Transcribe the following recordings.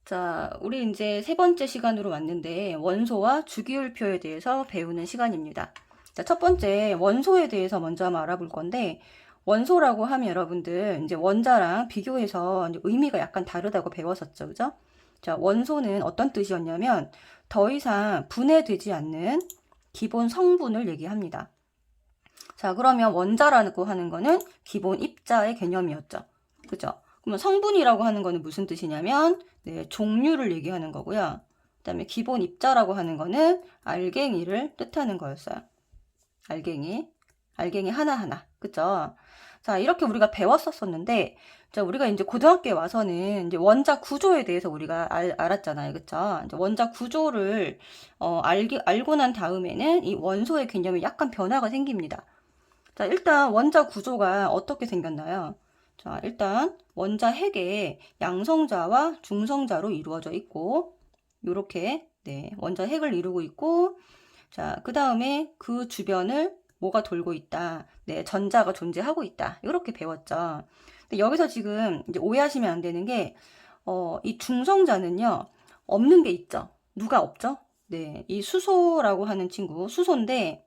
자, 우리 이제 세 번째 시간으로 왔는데 원소와 주기율표에 대해서 배우는 시간입니다. 자, 첫 번째 원소에 대해서 먼저 한번 알아볼 건데 원소라고 하면 여러분들 이제 원자랑 비교해서 이제 의미가 약간 다르다고 배웠었죠. 그죠? 자, 원소는 어떤 뜻이었냐면 더 이상 분해되지 않는 기본 성분을 얘기합니다. 자, 그러면 원자라고 하는 거는 기본 입자의 개념이었죠. 그죠? 그러면 성분이라고 하는 거는 무슨 뜻이냐면 종류를 얘기하는 거고요. 그다음에 기본 입자라고 하는 거는 알갱이를 뜻하는 거였어요. 알갱이 하나하나. 그죠? 자, 이렇게 우리가 배웠었는데 자, 우리가 이제 고등학교에 와서는 이제 원자 구조에 대해서 우리가 알았잖아요. 그쵸? 이제 원자 구조를 알고 난 다음에는 이 원소의 개념이 약간 변화가 생깁니다. 자, 일단 원자 구조가 어떻게 생겼나요? 자, 일단 원자 핵에 양성자와 중성자로 이루어져 있고 요렇게 원자 핵을 이루고 있고 자, 그 다음에 그 주변을 뭐가 돌고 있다. 전자가 존재하고 있다. 이렇게 배웠죠. 근데 여기서 지금 이제 오해하시면 안 되는 게 이 중성자는요. 없는 게 있죠. 누가 없죠? 이 수소라고 하는 친구, 수소인데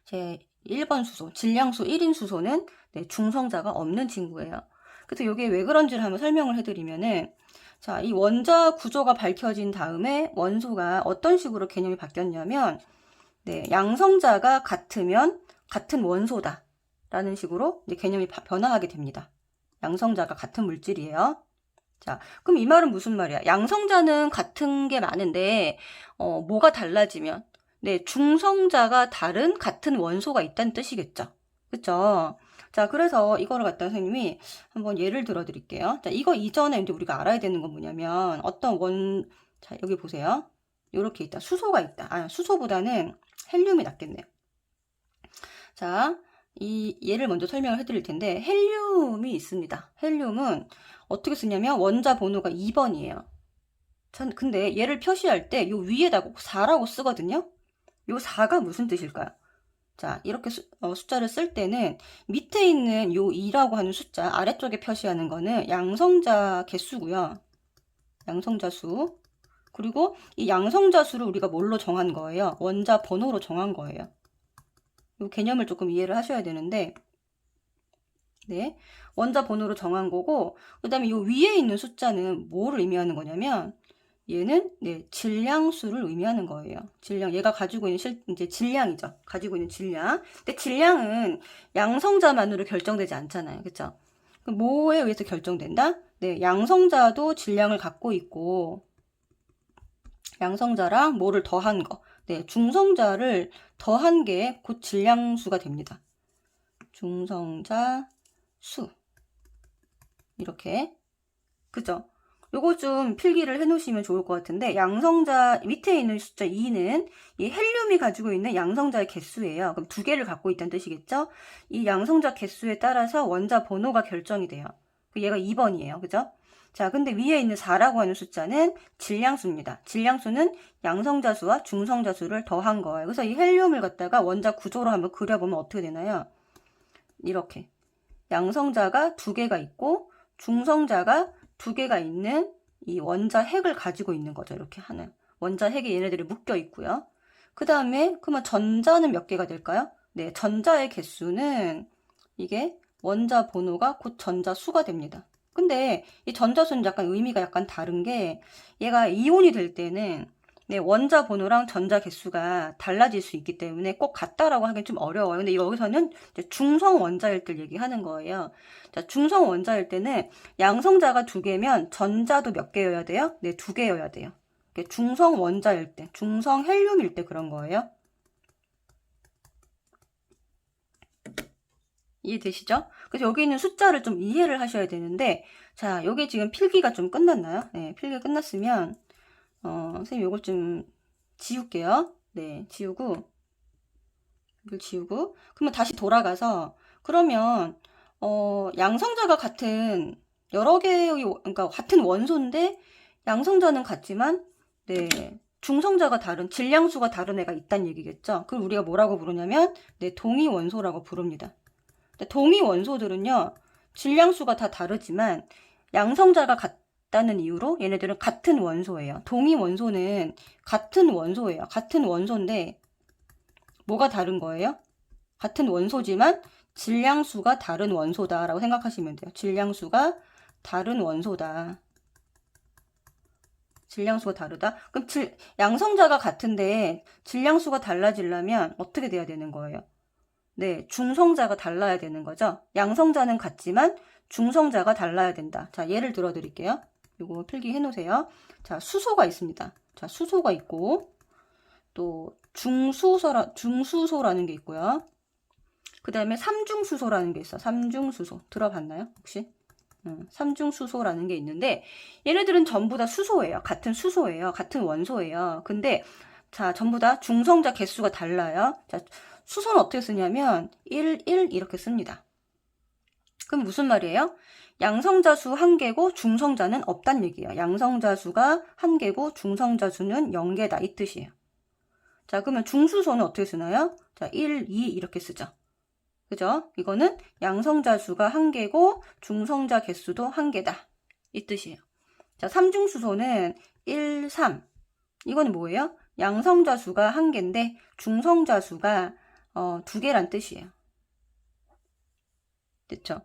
제 1번 수소, 질량수 1인 수소는 중성자가 없는 친구예요. 그래서 이게 왜 그런지를 한번 설명을 해드리면은 자, 이 원자 구조가 밝혀진 다음에 원소가 어떤 식으로 개념이 바뀌었냐면 양성자가 같으면 같은 원소다 라는 식으로 이제 개념이 변화하게 됩니다. 양성자가 같은 물질이에요. 자, 그럼 이 말은 무슨 말이야? 양성자는 같은 게 많은데 뭐가 달라지면 중성자가 다른 같은 원소가 있다는 뜻이겠죠. 그쵸? 자, 그래서 이거를 갖다 선생님이 한번 예를 들어 드릴게요. 자, 이거 이전에 이제 우리가 알아야 되는 건 뭐냐면 자, 여기 보세요. 요렇게 있다. 수소가 있다. 아, 수소보다는 헬륨이 낫겠네요. 자, 이 예를 먼저 설명을 해드릴 텐데 헬륨이 있습니다. 헬륨은 어떻게 쓰냐면 원자 번호가 2번이에요. 근데 얘를 표시할 때 요 위에다 꼭 4라고 쓰거든요. 요 4가 무슨 뜻일까요? 자, 이렇게 숫자를 쓸 때는 밑에 있는 요 2라고 하는 숫자 아래쪽에 표시하는 거는 양성자 개수고요. 양성자 수. 그리고 이 양성자 수를 우리가 뭘로 정한 거예요? 원자 번호로 정한 거예요. 이 개념을 조금 이해를 하셔야 되는데 원자 번호로 정한 거고 그 다음에 이 위에 있는 숫자는 뭐를 의미하는 거냐면 얘는 질량수를 의미하는 거예요. 질량. 얘가 가지고 있는 이제 질량이죠. 가지고 있는 질량. 근데 질량은 양성자만으로 결정되지 않잖아요. 그쵸? 그럼 뭐에 의해서 결정된다? 양성자도 질량을 갖고 있고 양성자랑 뭐를 더한 거. 중성자를 더한 게 곧 질량수가 됩니다. 중성자 수. 이렇게. 그죠? 요거 좀 필기를 해 놓으시면 좋을 것 같은데 양성자 밑에 있는 숫자 2는 이 헬륨이 가지고 있는 양성자의 개수예요. 그럼 두 개를 갖고 있다는 뜻이겠죠? 이 양성자 개수에 따라서 원자 번호가 결정이 돼요. 얘가 2번이에요. 그죠? 자, 근데 위에 있는 4라고 하는 숫자는 질량수입니다. 질량수는 양성자 수와 중성자 수를 더한 거예요. 그래서 이 헬륨을 갖다가 원자 구조로 한번 그려보면 어떻게 되나요? 이렇게 양성자가 두 개가 있고 중성자가 두 개가 있는 이 원자 핵을 가지고 있는 거죠. 이렇게 하나. 원자 핵에 얘네들이 묶여 있고요. 그 다음에 그러면 전자는 몇 개가 될까요? 전자의 개수는 이게 원자 번호가 곧 전자 수가 됩니다. 근데 이 전자 수는 약간 의미가 약간 다른 게 얘가 이온이 될 때는 원자 번호랑 전자 개수가 달라질 수 있기 때문에 꼭 같다라고 하긴 좀 어려워요. 근데 여기서는 중성 원자일 때 얘기하는 거예요. 자, 중성 원자일 때는 양성자가 2개면 전자도 몇 개여야 돼요? 두 개여야 돼요. 중성 원자일 때, 중성 헬륨일 때 그런 거예요. 이해되시죠? 그래서 여기 있는 숫자를 좀 이해를 하셔야 되는데 자, 여기 지금 필기가 좀 끝났나요? 필기가 끝났으면 선생님 요걸 좀 지울게요. 지우고 이걸 지우고 그러면 다시 돌아가서 그러면 양성자가 같은 여러 개의 그러니까 같은 원소인데 양성자는 같지만 중성자가 다른 질량수가 다른 애가 있다는 얘기겠죠. 그걸 우리가 뭐라고 부르냐면 동위 원소라고 부릅니다. 동위 원소들은요 질량수가 다 다르지만 양성자가 있다는 이유로 얘네들은 같은 원소예요. 동위 원소는 같은 원소예요. 같은 원소인데 뭐가 다른 거예요? 같은 원소지만 질량수가 다른 원소다라고 생각하시면 돼요. 질량수가 다른 원소다. 질량수가 다르다? 그럼 양성자가 같은데 질량수가 달라지려면 어떻게 돼야 되는 거예요? 네, 중성자가 달라야 되는 거죠. 양성자는 같지만 중성자가 달라야 된다. 자, 예를 들어 드릴게요. 이거 필기해 놓으세요. 자, 수소가 있습니다. 자, 수소가 있고 또 중수소라는 게 있고요. 그 다음에 삼중수소라는 게 있어. 삼중수소. 들어봤나요? 혹시? 삼중수소라는 게 있는데 얘네들은 전부 다 수소예요. 같은 수소예요. 같은 원소예요. 근데 자, 전부 다 중성자 개수가 달라요. 자, 수소는 어떻게 쓰냐면 1, 1 이렇게 씁니다. 그럼 무슨 말이에요? 양성자 수 1개고 중성자는 없단 얘기예요. 양성자 수가 1개고 중성자 수는 0개다 이 뜻이에요. 자, 그러면 중수소는 어떻게 쓰나요? 자, 1, 2 이렇게 쓰죠. 그죠? 이거는 양성자 수가 1개고 중성자 개수도 1개다. 이 뜻이에요. 자, 삼중수소는 1, 3. 이거는 뭐예요? 양성자 수가 1개인데 중성자 수가 2개란 뜻이에요. 됐죠?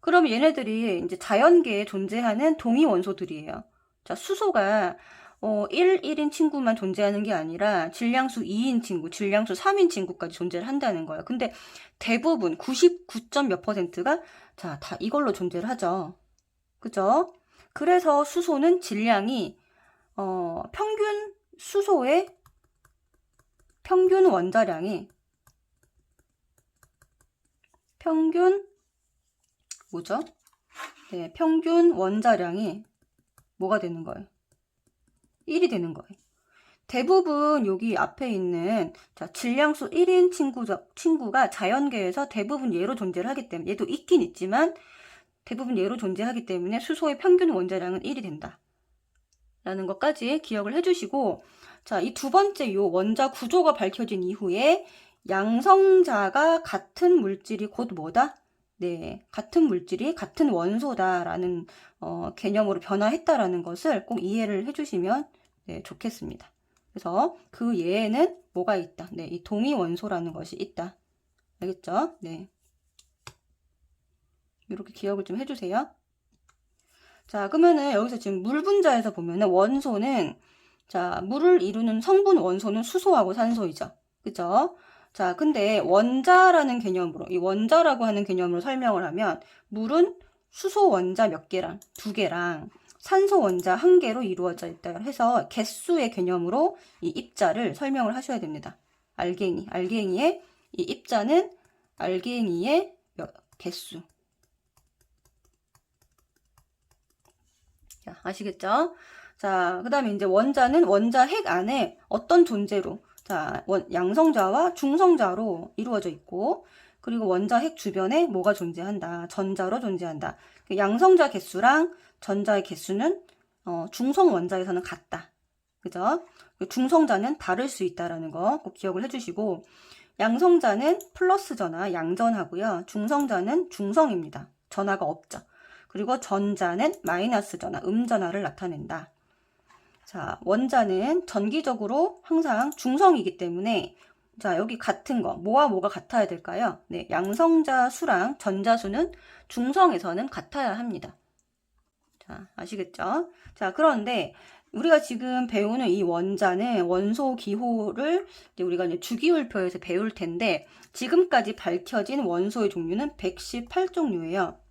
그럼 얘네들이 이제 자연계에 존재하는 동위 원소들이에요. 자, 수소가 1, 1인 친구만 존재하는 게 아니라 질량수 2인 친구, 질량수 3인 친구까지 존재를 한다는 거예요. 근데 대부분 99점 몇 %가 자, 다 이걸로 존재를 하죠. 그죠? 그래서 수소는 질량이 평균 수소의 평균 원자량이 뭐죠? 네, 평균 원자량이 뭐가 되는 거예요? 1이 되는 거예요. 대부분 여기 앞에 있는 자, 질량수 1인 친구가 자연계에서 대부분 얘로 존재를 하기 때문에 얘도 있긴 있지만 대부분 얘로 존재하기 때문에 수소의 평균 원자량은 1이 된다. 라는 것까지 기억을 해주시고 자, 이 두 번째 요 원자 구조가 밝혀진 이후에 양성자가 같은 물질이 곧 뭐다? 네, 같은 물질이 같은 원소다라는 개념으로 변화했다라는 것을 꼭 이해를 해주시면 네, 좋겠습니다. 그래서 그 예에는 뭐가 있다? 네, 이 동위 원소라는 것이 있다. 알겠죠? 네. 이렇게 기억을 좀 해주세요. 자, 그러면은 여기서 지금 물 분자에서 보면은 원소는 자, 물을 이루는 성분 원소는 수소하고 산소이죠. 그죠? 자, 근데 원자라는 개념으로, 이 원자라고 하는 개념으로 설명을 하면 물은 수소 원자 몇 개랑 2개랑 산소 원자 1개로 이루어져 있다 해서 개수의 개념으로 이 입자를 설명을 하셔야 됩니다. 알갱이의 이 입자는 알갱이의 개수. 자, 아시겠죠? 자, 그 다음에 이제 원자는 원자 핵 안에 어떤 존재로 자, 양성자와 중성자로 이루어져 있고 그리고 원자 핵 주변에 뭐가 존재한다? 전자로 존재한다. 양성자 개수랑 전자의 개수는 중성 원자에서는 같다. 그죠? 중성자는 다를 수 있다라는 거 꼭 기억을 해주시고 양성자는 플러스 전하 양전하고요. 중성자는 중성입니다. 전하가 없죠. 그리고 전자는 마이너스 전하 음전하를 나타낸다. 자, 원자는 전기적으로 항상 중성이기 때문에 자, 여기 같은 거 뭐와 뭐가 같아야 될까요? 네, 양성자 수랑 전자 수는 중성에서는 같아야 합니다. 자, 아시겠죠? 자, 그런데 우리가 지금 배우는 이 원자는 원소 기호를 이제 우리가 이제 주기율표에서 배울 텐데 지금까지 밝혀진 원소의 종류는 118종류예요.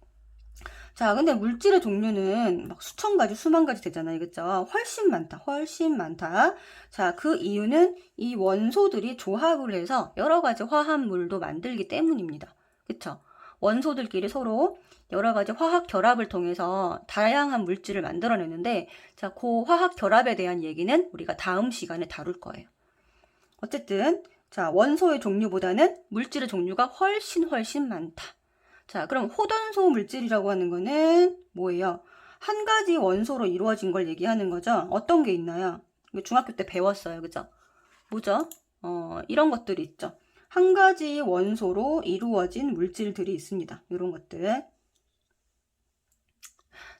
자, 근데 물질의 종류는 막 수천 가지, 수만 가지 되잖아요. 그죠? 훨씬 많다. 훨씬 많다. 자, 그 이유는 이 원소들이 조합을 해서 여러 가지 화합물도 만들기 때문입니다. 그쵸? 원소들끼리 서로 여러 가지 화학 결합을 통해서 다양한 물질을 만들어내는데, 자, 그 화학 결합에 대한 얘기는 우리가 다음 시간에 다룰 거예요. 어쨌든, 자, 원소의 종류보다는 물질의 종류가 훨씬 많다. 자, 그럼 호전소 물질이라고 하는 거는 뭐예요? 한 가지 원소로 이루어진 걸 얘기하는 거죠. 어떤 게 있나요? 중학교 때 배웠어요. 그죠? 뭐죠? 이런 것들이 있죠. 한 가지 원소로 이루어진 물질들이 있습니다. 이런 것들.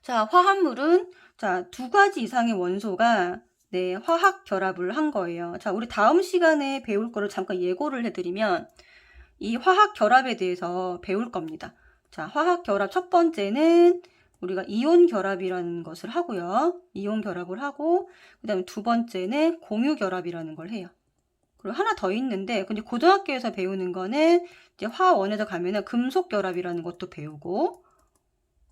자, 화합물은 자, 두 가지 이상의 원소가 네, 화학 결합을 한 거예요. 자, 우리 다음 시간에 배울 거를 잠깐 예고를 해드리면 이 화학 결합에 대해서 배울 겁니다. 자, 화학 결합 첫 번째는 우리가 이온 결합이라는 것을 하고요. 이온 결합을 하고 그 다음에 두 번째는 공유 결합이라는 걸 해요. 그리고 하나 더 있는데 근데 고등학교에서 배우는 거는 이제 화원에서 가면은 금속 결합이라는 것도 배우고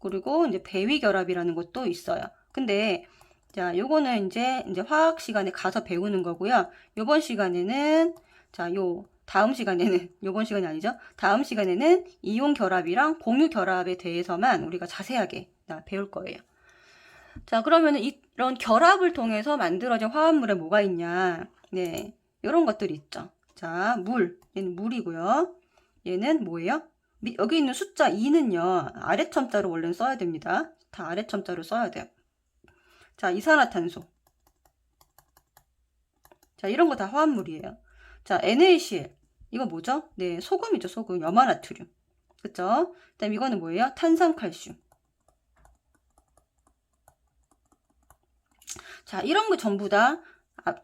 그리고 이제 배위 결합이라는 것도 있어요. 근데 자, 요거는 이제 화학 시간에 가서 배우는 거고요. 요번 시간에는 자, 다음 시간에는 요번 시간이 아니죠. 다음 시간에는 이온 결합이랑 공유 결합에 대해서만 우리가 자세하게 배울 거예요. 자, 그러면은 이런 결합을 통해서 만들어진 화합물에 뭐가 있냐? 네. 이런 것들이 있죠. 자, 얘는 물이고요. 얘는 뭐예요? 여기 있는 숫자 2는요. 아래첨자로 원래는 써야 됩니다. 다 아래첨자로 써야 돼요. 자, 이산화탄소. 자, 이런 거 다 화합물이에요. 자, NaCl. 이거 뭐죠? 네, 소금이죠, 소금. 염화나트륨. 그쵸? 그 다음 이거는 뭐예요? 탄산칼슘. 자, 이런 거 전부 다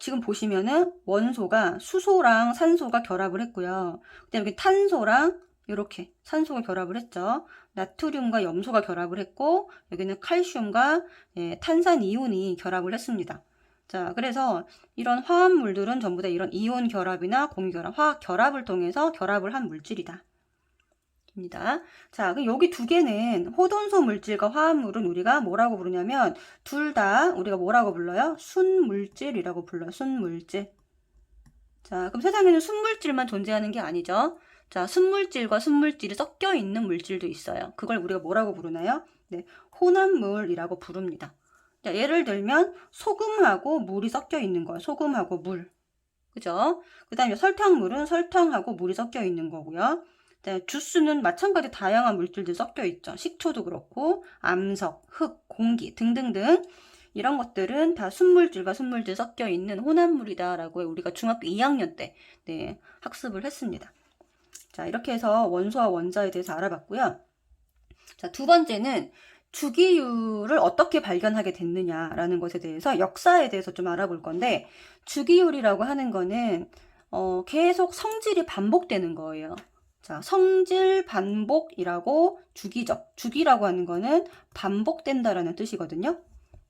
지금 보시면은 원소가 수소랑 산소가 결합을 했고요. 그 다음에 여기 탄소랑 이렇게 산소가 결합을 했죠. 나트륨과 염소가 결합을 했고 여기는 칼슘과 탄산이온이 결합을 했습니다. 자, 그래서 이런 화합물들은 전부 다 이런 이온 결합이나 공결합, 화학 결합을 통해서 결합을 한 물질이다. 입니다. 자, 그럼 여기 두 개는 호돈소 물질과 화합물은 우리가 뭐라고 부르냐면 둘 다 우리가 뭐라고 불러요? 순물질이라고 불러요. 순물질. 자, 그럼 세상에는 순물질만 존재하는 게 아니죠. 자, 순물질과 순물질이 섞여 있는 물질도 있어요. 그걸 우리가 뭐라고 부르나요? 네, 혼합물이라고 부릅니다. 자, 예를 들면 소금하고 물이 섞여 있는 거예요. 소금하고 물. 그죠? 그 다음에 설탕물은 설탕하고 물이 섞여 있는 거고요. 주스는 마찬가지 다양한 물질들이 섞여 있죠. 식초도 그렇고 암석, 흙, 공기 등등등 이런 것들은 다 순물질과 순물질 섞여 있는 혼합물이다라고 우리가 중학교 2학년 때 학습을 했습니다. 자, 이렇게 해서 원소와 원자에 대해서 알아봤고요. 자, 두 번째는 주기율을 어떻게 발견하게 됐느냐라는 것에 대해서 역사에 대해서 좀 알아볼 건데 주기율이라고 하는 거는 계속 성질이 반복되는 거예요. 자, 성질 반복이라고 주기라고 하는 거는 반복된다라는 뜻이거든요.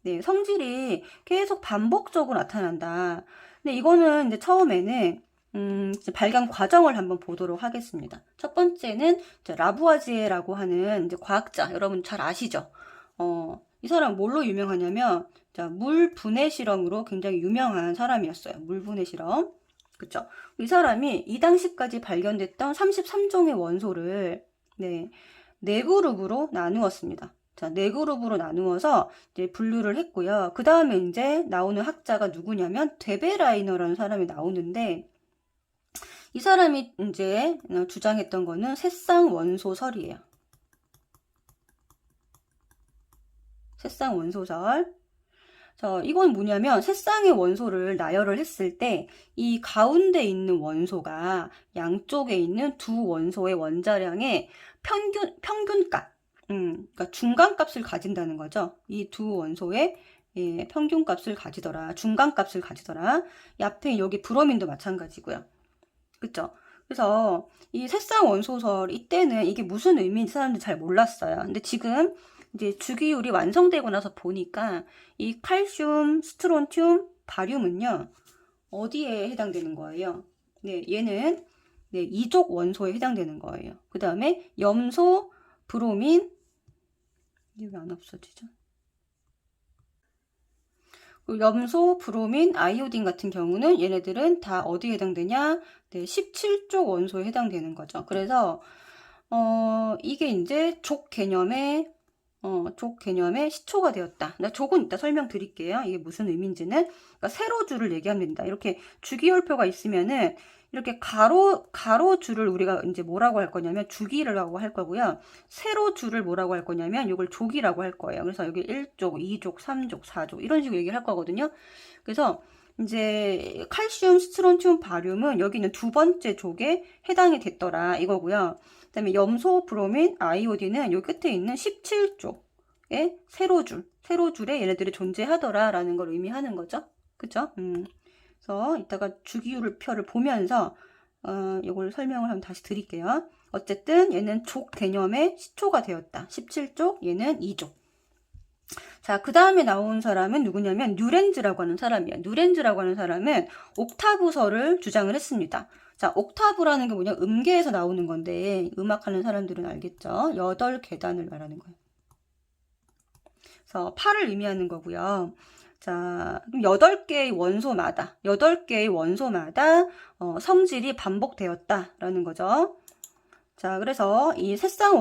네, 성질이 계속 반복적으로 나타난다. 근데 이거는 이제 처음에는 발견 과정을 한번 보도록 하겠습니다. 첫 번째는 라부아지에라고 하는 이제 과학자, 여러분 잘 아시죠? 이 사람 뭘로 유명하냐면 물 분해 실험으로 굉장히 유명한 사람이었어요. 물 분해 실험. 그쵸? 이 사람이 이 당시까지 발견됐던 33종의 원소를 네 그룹으로 나누었습니다. 자, 네 그룹으로 나누어서 이제 분류를 했고요. 그 다음에 이제 나오는 학자가 누구냐면 데베라이너라는 사람이 나오는데 이 사람이 이제 주장했던 거는 새쌍 원소설이에요. 새쌍 원소설. 이건 뭐냐면 새쌍의 원소를 나열을 했을 때 이 가운데 있는 원소가 양쪽에 있는 두 원소의 원자량의 평균값, 그러니까 중간값을 가진다는 거죠. 이 두 원소의 평균값을 가지더라, 중간값을 가지더라. 이 앞에 여기 브로민도 마찬가지고요. 그쵸? 그래서 이 새쌍 원소설 이때는 이게 무슨 의미인지 사람들이 잘 몰랐어요. 근데 지금 이제 주기율이 완성되고 나서 보니까 이 칼슘, 스트론튬, 바륨은요 어디에 해당되는 거예요? 네, 얘는 이족 원소에 해당되는 거예요. 그 다음에 염소, 브로민, 이게 왜 안 없어지죠? 염소, 브로민, 아이오딘 같은 경우는 얘네들은 다 어디에 해당되냐? 네, 17족 원소에 해당되는 거죠. 그래서 이게 이제 족 개념의 시초가 되었다. 족은 이따 설명드릴게요. 이게 무슨 의미인지는. 그러니까 세로줄을 얘기하면 됩니다. 이렇게 주기율표가 있으면은 이렇게 가로줄을 우리가 이제 뭐라고 할 거냐면 주기라고 할 거고요. 세로줄을 뭐라고 할 거냐면 이걸 족이라고 할 거예요. 그래서 여기 1족, 2족, 3족, 4족 이런 식으로 얘기를 할 거거든요. 그래서 이제 칼슘, 스트론튬, 바륨은 여기 있는 두 번째 족에 해당이 됐더라 이거고요. 그 다음에 염소, 브로민, 아이오딘은 요 끝에 있는 17족 세로줄에 얘네들이 존재하더라라는 걸 의미하는 거죠. 그죠? 그래서 이따가 주기율표를 보면서 이걸 설명을 한번 다시 드릴게요. 어쨌든 얘는 족 개념의 시초가 되었다. 17족, 얘는 2족. 자, 그 다음에 나온 사람은 누구냐면 뉴렌즈라고 하는 사람이에요. 뉴렌즈라고 하는 사람은 옥타브설을 주장을 했습니다. 자, 옥타브라는 게 뭐냐? 음계에서 나오는 건데 음악하는 사람들은 알겠죠? 8계단을 말하는 거예요. 그래서 8을 의미하는 거고요. 자, 8개의 원소마다 성질이 반복되었다라는 거죠. 자, 그래서 이 새쌍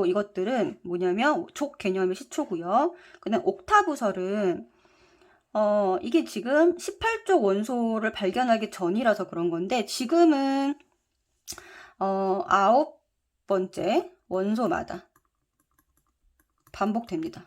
이것들은 뭐냐면 족 개념의 시초고요. 그다음 옥타브설은 이게 지금 18족 원소를 발견하기 전이라서 그런 건데 지금은 9번째 원소마다 반복됩니다.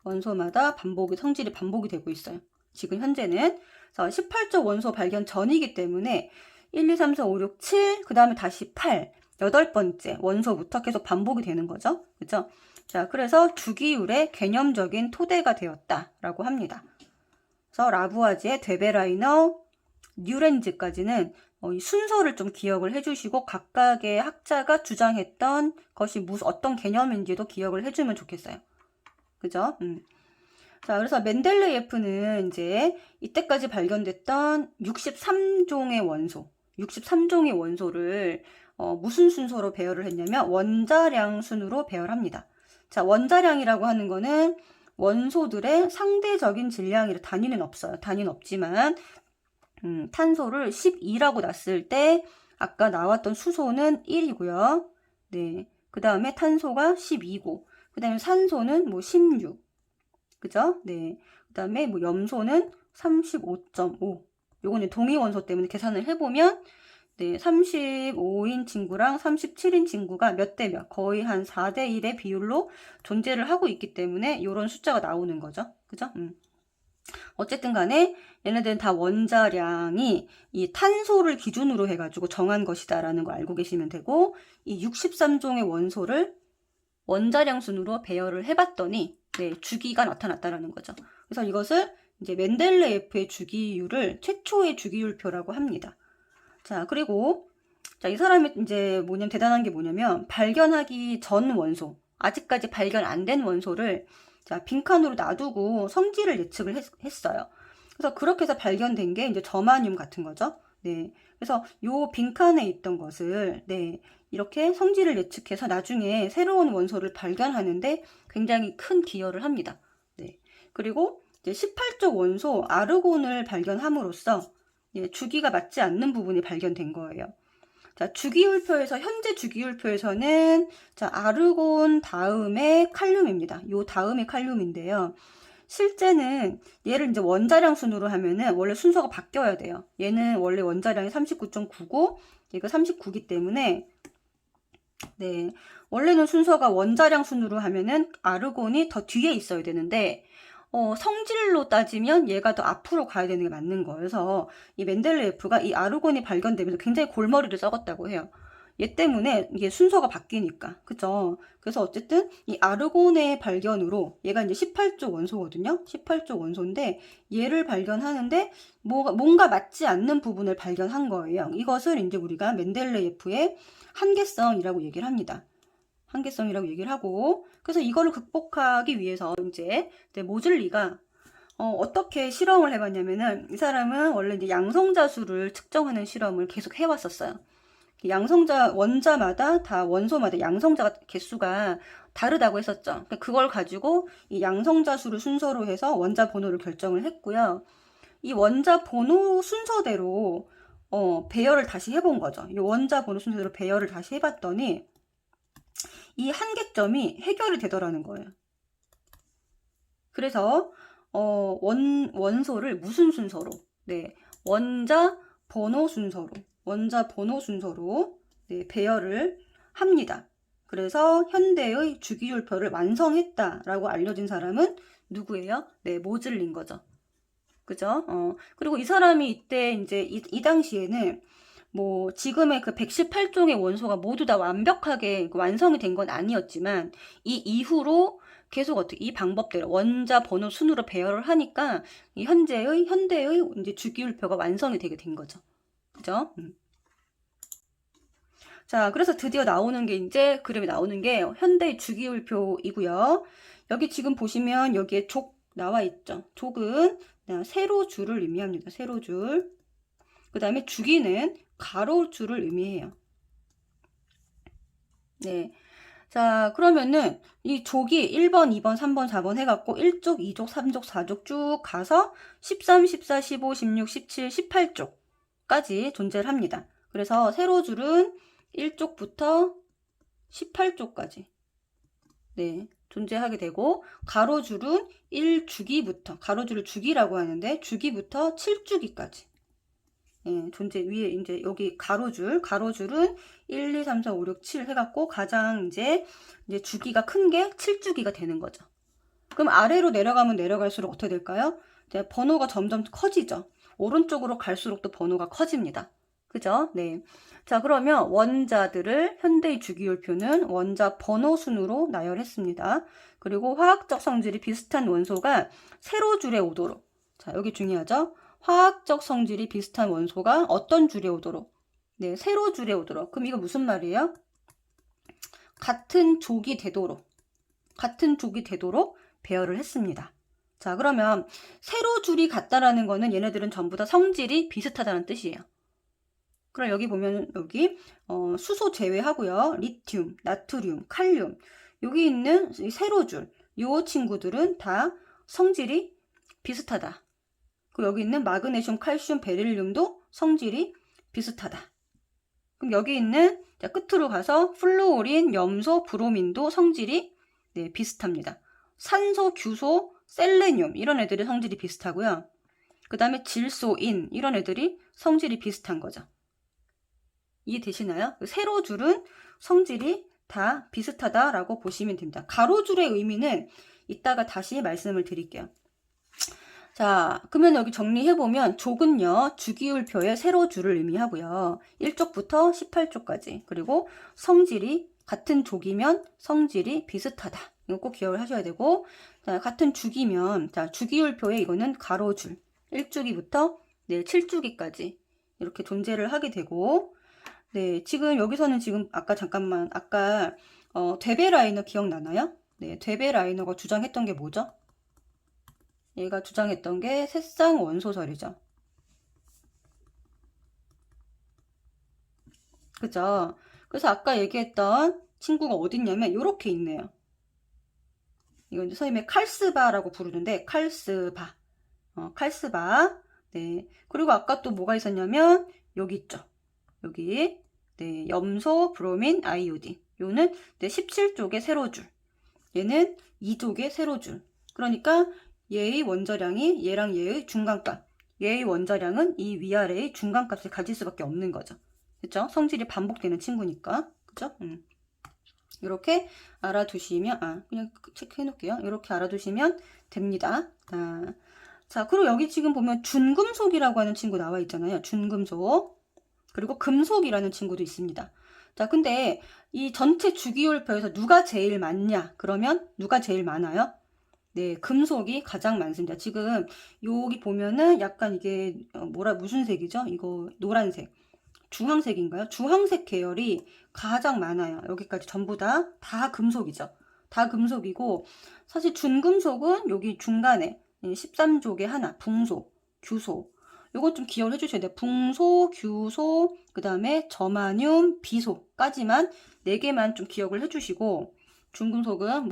원소마다 성질이 반복이 되고 있어요. 지금 현재는 18족 원소 발견 전이기 때문에 1, 2, 3, 4, 5, 6, 7, 그 다음에 다시 8, 8번째 원소부터 계속 반복이 되는 거죠. 그죠? 자, 그래서 주기율의 개념적인 토대가 되었다라고 합니다. 그래서 라부아지에 데베라이너, 뉴렌즈까지는 이 순서를 좀 기억을 해주시고 각각의 학자가 주장했던 것이 어떤 개념인지도 기억을 해주면 좋겠어요. 그죠? 자, 그래서 멘델레예프는 이제 이때까지 발견됐던 63종의 원소를 무슨 순서로 배열을 했냐면 원자량 순으로 배열합니다. 자, 원자량이라고 하는 거는 원소들의 상대적인 질량이라 단위는 없어요. 단위는 없지만 탄소를 12라고 놨을 때 아까 나왔던 수소는 1이고요. 네. 그 다음에 탄소가 12고 그 다음에 산소는 16. 그죠? 네. 그 다음에 염소는 35.5. 요거는 동위원소 때문에 계산을 해보면, 네, 35인 친구랑 37인 친구가 몇 대 몇, 거의 한 4대 1의 비율로 존재를 하고 있기 때문에 요런 숫자가 나오는 거죠. 그죠? 어쨌든 간에 얘네들은 다 원자량이 이 탄소를 기준으로 해가지고 정한 것이다라는 거 알고 계시면 되고, 이 63종의 원소를 원자량 순으로 배열을 해봤더니 네, 주기가 나타났다라는 거죠. 그래서 이것을 이제 멘델레예프의 주기율을 최초의 주기율표라고 합니다. 자, 그리고 이 사람이 이제 대단한 게 뭐냐면 발견하기 전 원소, 아직까지 발견 안 된 원소를 빈칸으로 놔두고 성질을 예측을 했어요. 그래서 그렇게 해서 발견된 게 이제 저마늄 같은 거죠. 네. 그래서 요 빈칸에 있던 것을 이렇게 성질을 예측해서 나중에 새로운 원소를 발견하는데 굉장히 큰 기여를 합니다. 네. 그리고 이제 18족 원소 아르곤을 발견함으로써 주기가 맞지 않는 부분이 발견된 거예요. 자, 현재 주기율표에서는 아르곤 다음에 칼륨입니다. 요 다음에 칼륨인데요. 실제는 얘를 이제 원자량 순으로 하면은 원래 순서가 바뀌어야 돼요. 얘는 원래 원자량이 39.9고 얘가 39기 때문에 네, 원래는 순서가 원자량 순으로 하면은 아르곤이 더 뒤에 있어야 되는데 성질로 따지면 얘가 더 앞으로 가야 되는 게 맞는 거예요. 그래서 이 멘델레예프가 이 아르곤이 발견되면서 굉장히 골머리를 썩었다고 해요. 얘 때문에 이게 순서가 바뀌니까. 그죠? 그래서 어쨌든 이 아르곤의 발견으로 얘가 이제 18족 원소거든요. 18족 원소인데 얘를 발견하는데 뭔가 맞지 않는 부분을 발견한 거예요. 이것을 이제 우리가 멘델레예프의 한계성이라고 얘기를 합니다. 한계성이라고 얘기를 하고, 그래서 이거를 극복하기 위해서 이제 모즐리가 어떻게 실험을 해봤냐면은 이 사람은 원래 이제 양성자 수를 측정하는 실험을 계속 해왔었어요. 원소마다 양성자 개수가 다르다고 했었죠. 그걸 가지고 이 양성자 수를 순서로 해서 원자 번호를 결정을 했고요. 이 원자 번호 순서대로 배열을 다시 해본 거죠. 이 원자 번호 순서대로 배열을 다시 해봤더니 이 한계점이 해결이 되더라는 거예요. 그래서 원소를 무슨 순서로? 네, 원자 번호 순서로 배열을 합니다. 그래서 현대의 주기율표를 완성했다라고 알려진 사람은 누구예요? 네, 모즐린 거죠. 그죠? 그리고 이 사람이 이때 이제 이 당시에는 뭐 지금의 그 118종의 원소가 모두 다 완벽하게 완성이 된 건 아니었지만 이 이후로 계속 어떻게 이 방법대로 원자 번호 순으로 배열을 하니까 이 현대의 이제 주기율표가 완성이 되게 된 거죠. 그죠? 자, 그래서 드디어 나오는 게 이제 그림이 나오는 게 현대의 주기율표이고요. 여기 지금 보시면 여기에 족 나와 있죠. 족은 세로줄을 의미합니다. 세로줄. 그 다음에 주기는 가로줄을 의미해요. 네. 자, 그러면은 이 족이 1번, 2번, 3번, 4번 해갖고 1족, 2족, 3족, 4족 쭉 가서 13, 14, 15, 16, 17, 18족까지 존재를 합니다. 그래서 세로줄은 1쪽부터 18쪽까지 네, 존재하게 되고 가로줄은 1주기부터 가로줄을 주기라고 하는데 주기부터 7주기까지 네, 존재 위에 이제 여기 가로줄은 1, 2, 3, 4, 5, 6, 7 해갖고 가장 이제 주기가 큰 게 7주기가 되는 거죠. 그럼 아래로 내려가면 내려갈수록 어떻게 될까요? 번호가 점점 커지죠. 오른쪽으로 갈수록 또 번호가 커집니다. 그죠? 네. 자, 그러면 원자들을 현대의 주기율표는 원자 번호 순으로 나열했습니다. 그리고 화학적 성질이 비슷한 원소가 세로줄에 오도록. 자, 여기 중요하죠? 화학적 성질이 비슷한 원소가 어떤 줄에 오도록? 네, 세로줄에 오도록. 그럼 이거 무슨 말이에요? 같은 족이 되도록 배열을 했습니다. 자, 그러면 세로줄이 같다라는 거는 얘네들은 전부 다 성질이 비슷하다는 뜻이에요. 그럼 여기 보면 여기 수소 제외하고요. 리튬, 나트륨, 칼륨 여기 있는 이 세로줄 요 친구들은 다 성질이 비슷하다. 그리고 여기 있는 마그네슘, 칼슘, 베릴륨도 성질이 비슷하다. 그럼 여기 있는 끝으로 가서 플루오린, 염소, 브로민도 성질이 네, 비슷합니다. 산소, 규소, 셀레늄 이런 애들이 성질이 비슷하고요. 그 다음에 질소, 인 이런 애들이 성질이 비슷한 거죠. 이해되시나요? 세로줄은 성질이 다 비슷하다라고 보시면 됩니다. 가로줄의 의미는 이따가 다시 말씀을 드릴게요. 자, 그러면 여기 정리해보면 족은요, 주기율표의 세로줄을 의미하고요. 1쪽부터 18쪽까지. 그리고 성질이 같은 족이면 성질이 비슷하다. 이거 꼭 기억을 하셔야 되고, 자, 같은 주기면, 자, 주기율표에 이거는 가로줄. 1주기부터 네, 7주기까지 이렇게 존재를 하게 되고, 네, 지금 여기서는 지금 아까 되베 라이너 기억나나요? 네, 되베 라이너가 주장했던 게 뭐죠? 얘가 주장했던 게 새쌍 원소설이죠. 그죠? 그래서 아까 얘기했던 친구가 어딨냐면 이렇게 있네요. 이건 이제 선생님의 칼스바라고 부르는데 칼스바. 칼스바. 네. 그리고 아까 또 뭐가 있었냐면 여기 있죠. 여기 네, 염소, 브로민, 아이오딘. 요는 네, 17쪽의 세로줄. 얘는 2쪽의 세로줄. 그러니까 얘의 원자량이 얘랑 얘의 중간값. 얘의 원자량은 이 위아래의 중간값을 가질 수밖에 없는 거죠. 그렇죠? 성질이 반복되는 친구니까. 그렇죠? 이렇게 알아두시면 그냥 체크해 놓을게요. 이렇게 알아두시면 됩니다. 자, 그리고 여기 지금 보면 준금속이라고 하는 친구 나와 있잖아요. 준금속. 그리고 금속이라는 친구도 있습니다. 자, 근데 이 전체 주기율표에서 누가 제일 많냐? 그러면 누가 제일 많아요? 네, 금속이 가장 많습니다. 지금 여기 보면은 약간 이게 무슨 색이죠? 이거 노란색. 주황색인가요? 주황색 계열이 가장 많아요. 여기까지 전부 다 금속이죠. 다 금속이고 사실 준금속은 여기 중간에 13족의 하나, 붕소, 규소. 요거 좀 기억을 해주셔야 돼요. 붕소, 규소, 그 다음에 저마늄, 비소까지만 4개만 좀 기억을 해주시고 중금속은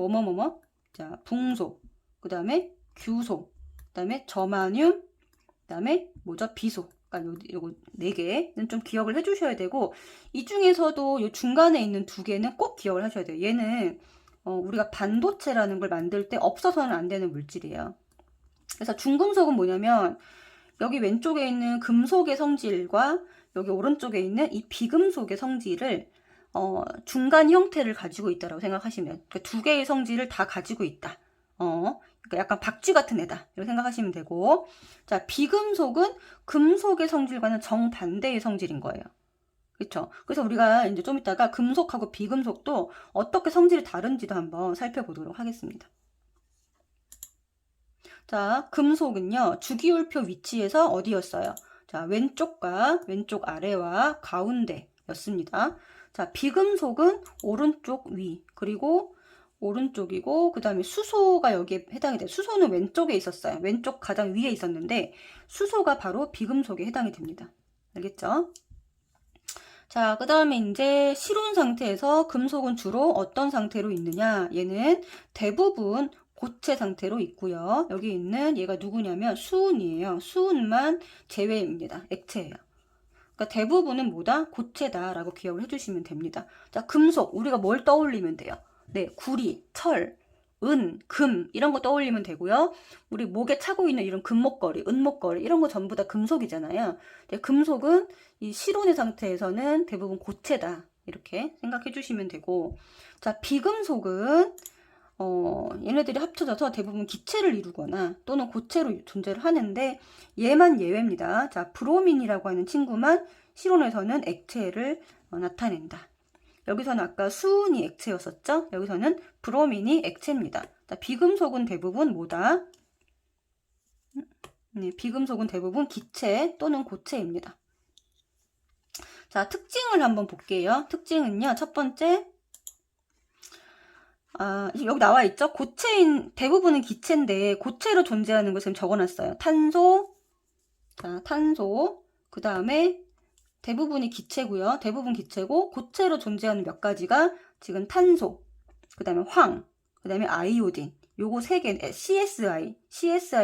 자, 붕소, 그 다음에 규소, 그 다음에 저마늄, 그 다음에 뭐죠? 비소. 그러니까 요거 4개는 좀 기억을 해주셔야 되고 이 중에서도 요 중간에 있는 2개는 꼭 기억을 하셔야 돼요. 얘는 우리가 반도체라는 걸 만들 때 없어서는 안 되는 물질이에요. 그래서 중금속은 뭐냐면 여기 왼쪽에 있는 금속의 성질과 여기 오른쪽에 있는 이 비금속의 성질을 중간 형태를 가지고 있다고 생각하시면 그러니까 2개의 성질을 다 가지고 있다. 그러니까 약간 박쥐 같은 애다. 이렇게 생각하시면 되고 자, 비금속은 금속의 성질과는 정반대의 성질인 거예요. 그쵸? 그래서 우리가 이제 좀 이따가 금속하고 비금속도 어떻게 성질이 다른지도 한번 살펴보도록 하겠습니다. 자, 금속은요, 주기율표 위치에서 어디였어요? 자, 왼쪽 아래와 가운데였습니다. 자, 비금속은 오른쪽 위, 그리고 오른쪽이고, 그 다음에 수소가 여기에 해당이 돼요. 수소는 왼쪽에 있었어요. 왼쪽 가장 위에 있었는데, 수소가 바로 비금속에 해당이 됩니다. 알겠죠? 자, 그 다음에 이제 실온 상태에서 금속은 주로 어떤 상태로 있느냐? 얘는 대부분 고체 상태로 있고요. 여기 있는 얘가 누구냐면 수은이에요. 수은만 제외입니다. 액체예요. 그러니까 대부분은 뭐다? 고체다라고 기억을 해주시면 됩니다. 자, 금속 우리가 뭘 떠올리면 돼요? 네, 구리, 철, 은, 금 이런 거 떠올리면 되고요. 우리 목에 차고 있는 이런 금목걸이, 은목걸이 이런 거 전부 다 금속이잖아요. 금속은 이 실온의 상태에서는 대부분 고체다 이렇게 생각해 주시면 되고, 자, 비금속은 얘네들이 합쳐져서 대부분 기체를 이루거나 또는 고체로 존재를 하는데 얘만 예외입니다. 자, 브로민이라고 하는 친구만 실온에서는 액체를 나타낸다. 여기서는 아까 수은이 액체였었죠? 여기서는 브로민이 액체입니다. 자, 비금속은 대부분 뭐다? 네, 비금속은 대부분 기체 또는 고체입니다. 자, 특징을 한번 볼게요. 특징은요, 첫 번째, 여기 나와 있죠? 고체인, 대부분은 기체인데, 고체로 존재하는 것을 적어놨어요. 탄소, 자, 탄소, 그 다음에 대부분이 기체고요. 대부분 기체고, 고체로 존재하는 몇 가지가 지금 탄소, 그 다음에 황, 그 다음에 아이오딘, 요거 세 개, CSI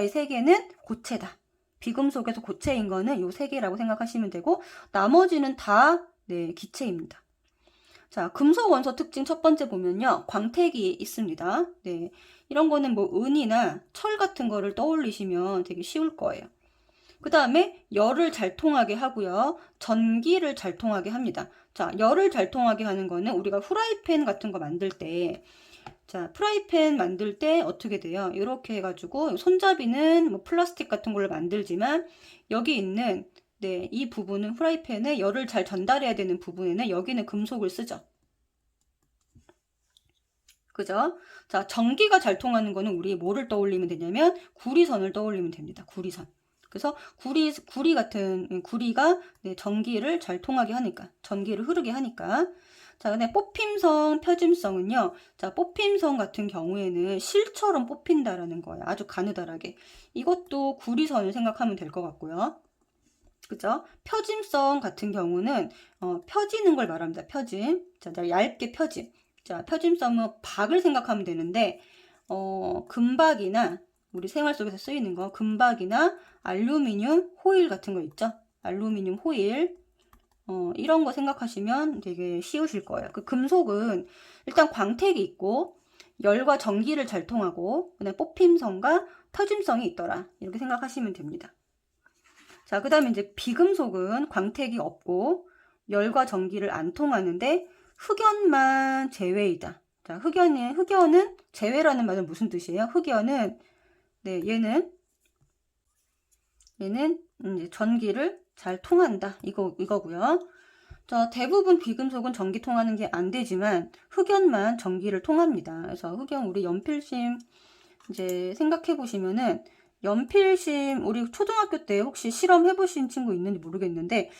세 개는 고체다. 비금속에서 고체인 거는 요 세 개라고 생각하시면 되고, 나머지는 다, 네, 기체입니다. 자, 금속 원소 특징 첫 번째 보면요. 광택이 있습니다. 네. 이런 거는 뭐 은이나 철 같은 거를 떠올리시면 되게 쉬울 거예요. 그 다음에 열을 잘 통하게 하고요. 전기를 잘 통하게 합니다. 자, 열을 잘 통하게 하는 거는 우리가 후라이팬 같은 거 만들 때, 자, 프라이팬 만들 때 어떻게 돼요? 이렇게 해가지고 손잡이는 뭐 플라스틱 같은 걸로 만들지만 여기 있는 네, 이 부분은 후라이팬에 열을 잘 전달해야 되는 부분에는 여기는 금속을 쓰죠. 그죠? 자, 전기가 잘 통하는 거는 우리 뭐를 떠올리면 되냐면 구리선을 떠올리면 됩니다. 구리선. 그래서 구리 같은 구리가 네, 전기를 잘 통하게 하니까, 전기를 흐르게 하니까. 자, 근데 뽑힘성, 표짐성은요. 자, 뽑힘성 같은 경우에는 실처럼 뽑힌다라는 거예요. 아주 가느다랗게. 이것도 구리선을 생각하면 될 것 같고요. 그죠? 표짐성 같은 경우는 펴지는 걸 말합니다. 펴짐. 자, 얇게 펴짐. 자, 표짐성은 박을 생각하면 되는데 금박이나 우리 생활 속에서 쓰이는 거 금박이나 알루미늄 호일 같은 거 있죠? 알루미늄 호일 이런 거 생각하시면 되게 쉬우실 거예요. 그 금속은 일단 광택이 있고 열과 전기를 잘 통하고 그다음에 뽑힘성과 터짐성이 있더라. 이렇게 생각하시면 됩니다. 자, 그 다음에 이제 비금속은 광택이 없고 열과 전기를 안 통하는데 흑연만 제외이다. 자, 흑연은 제외라는 말은 무슨 뜻이에요? 흑연은 네, 얘는 이제 전기를 잘 통한다. 이거고요. 자, 대부분 비금속은 전기 통하는 게 안 되지만 흑연만 전기를 통합니다. 그래서 흑연 우리 연필심 이제 생각해 보시면은 연필심 우리 초등학교 때 혹시 실험 해보신 친구 있는지 모르겠는데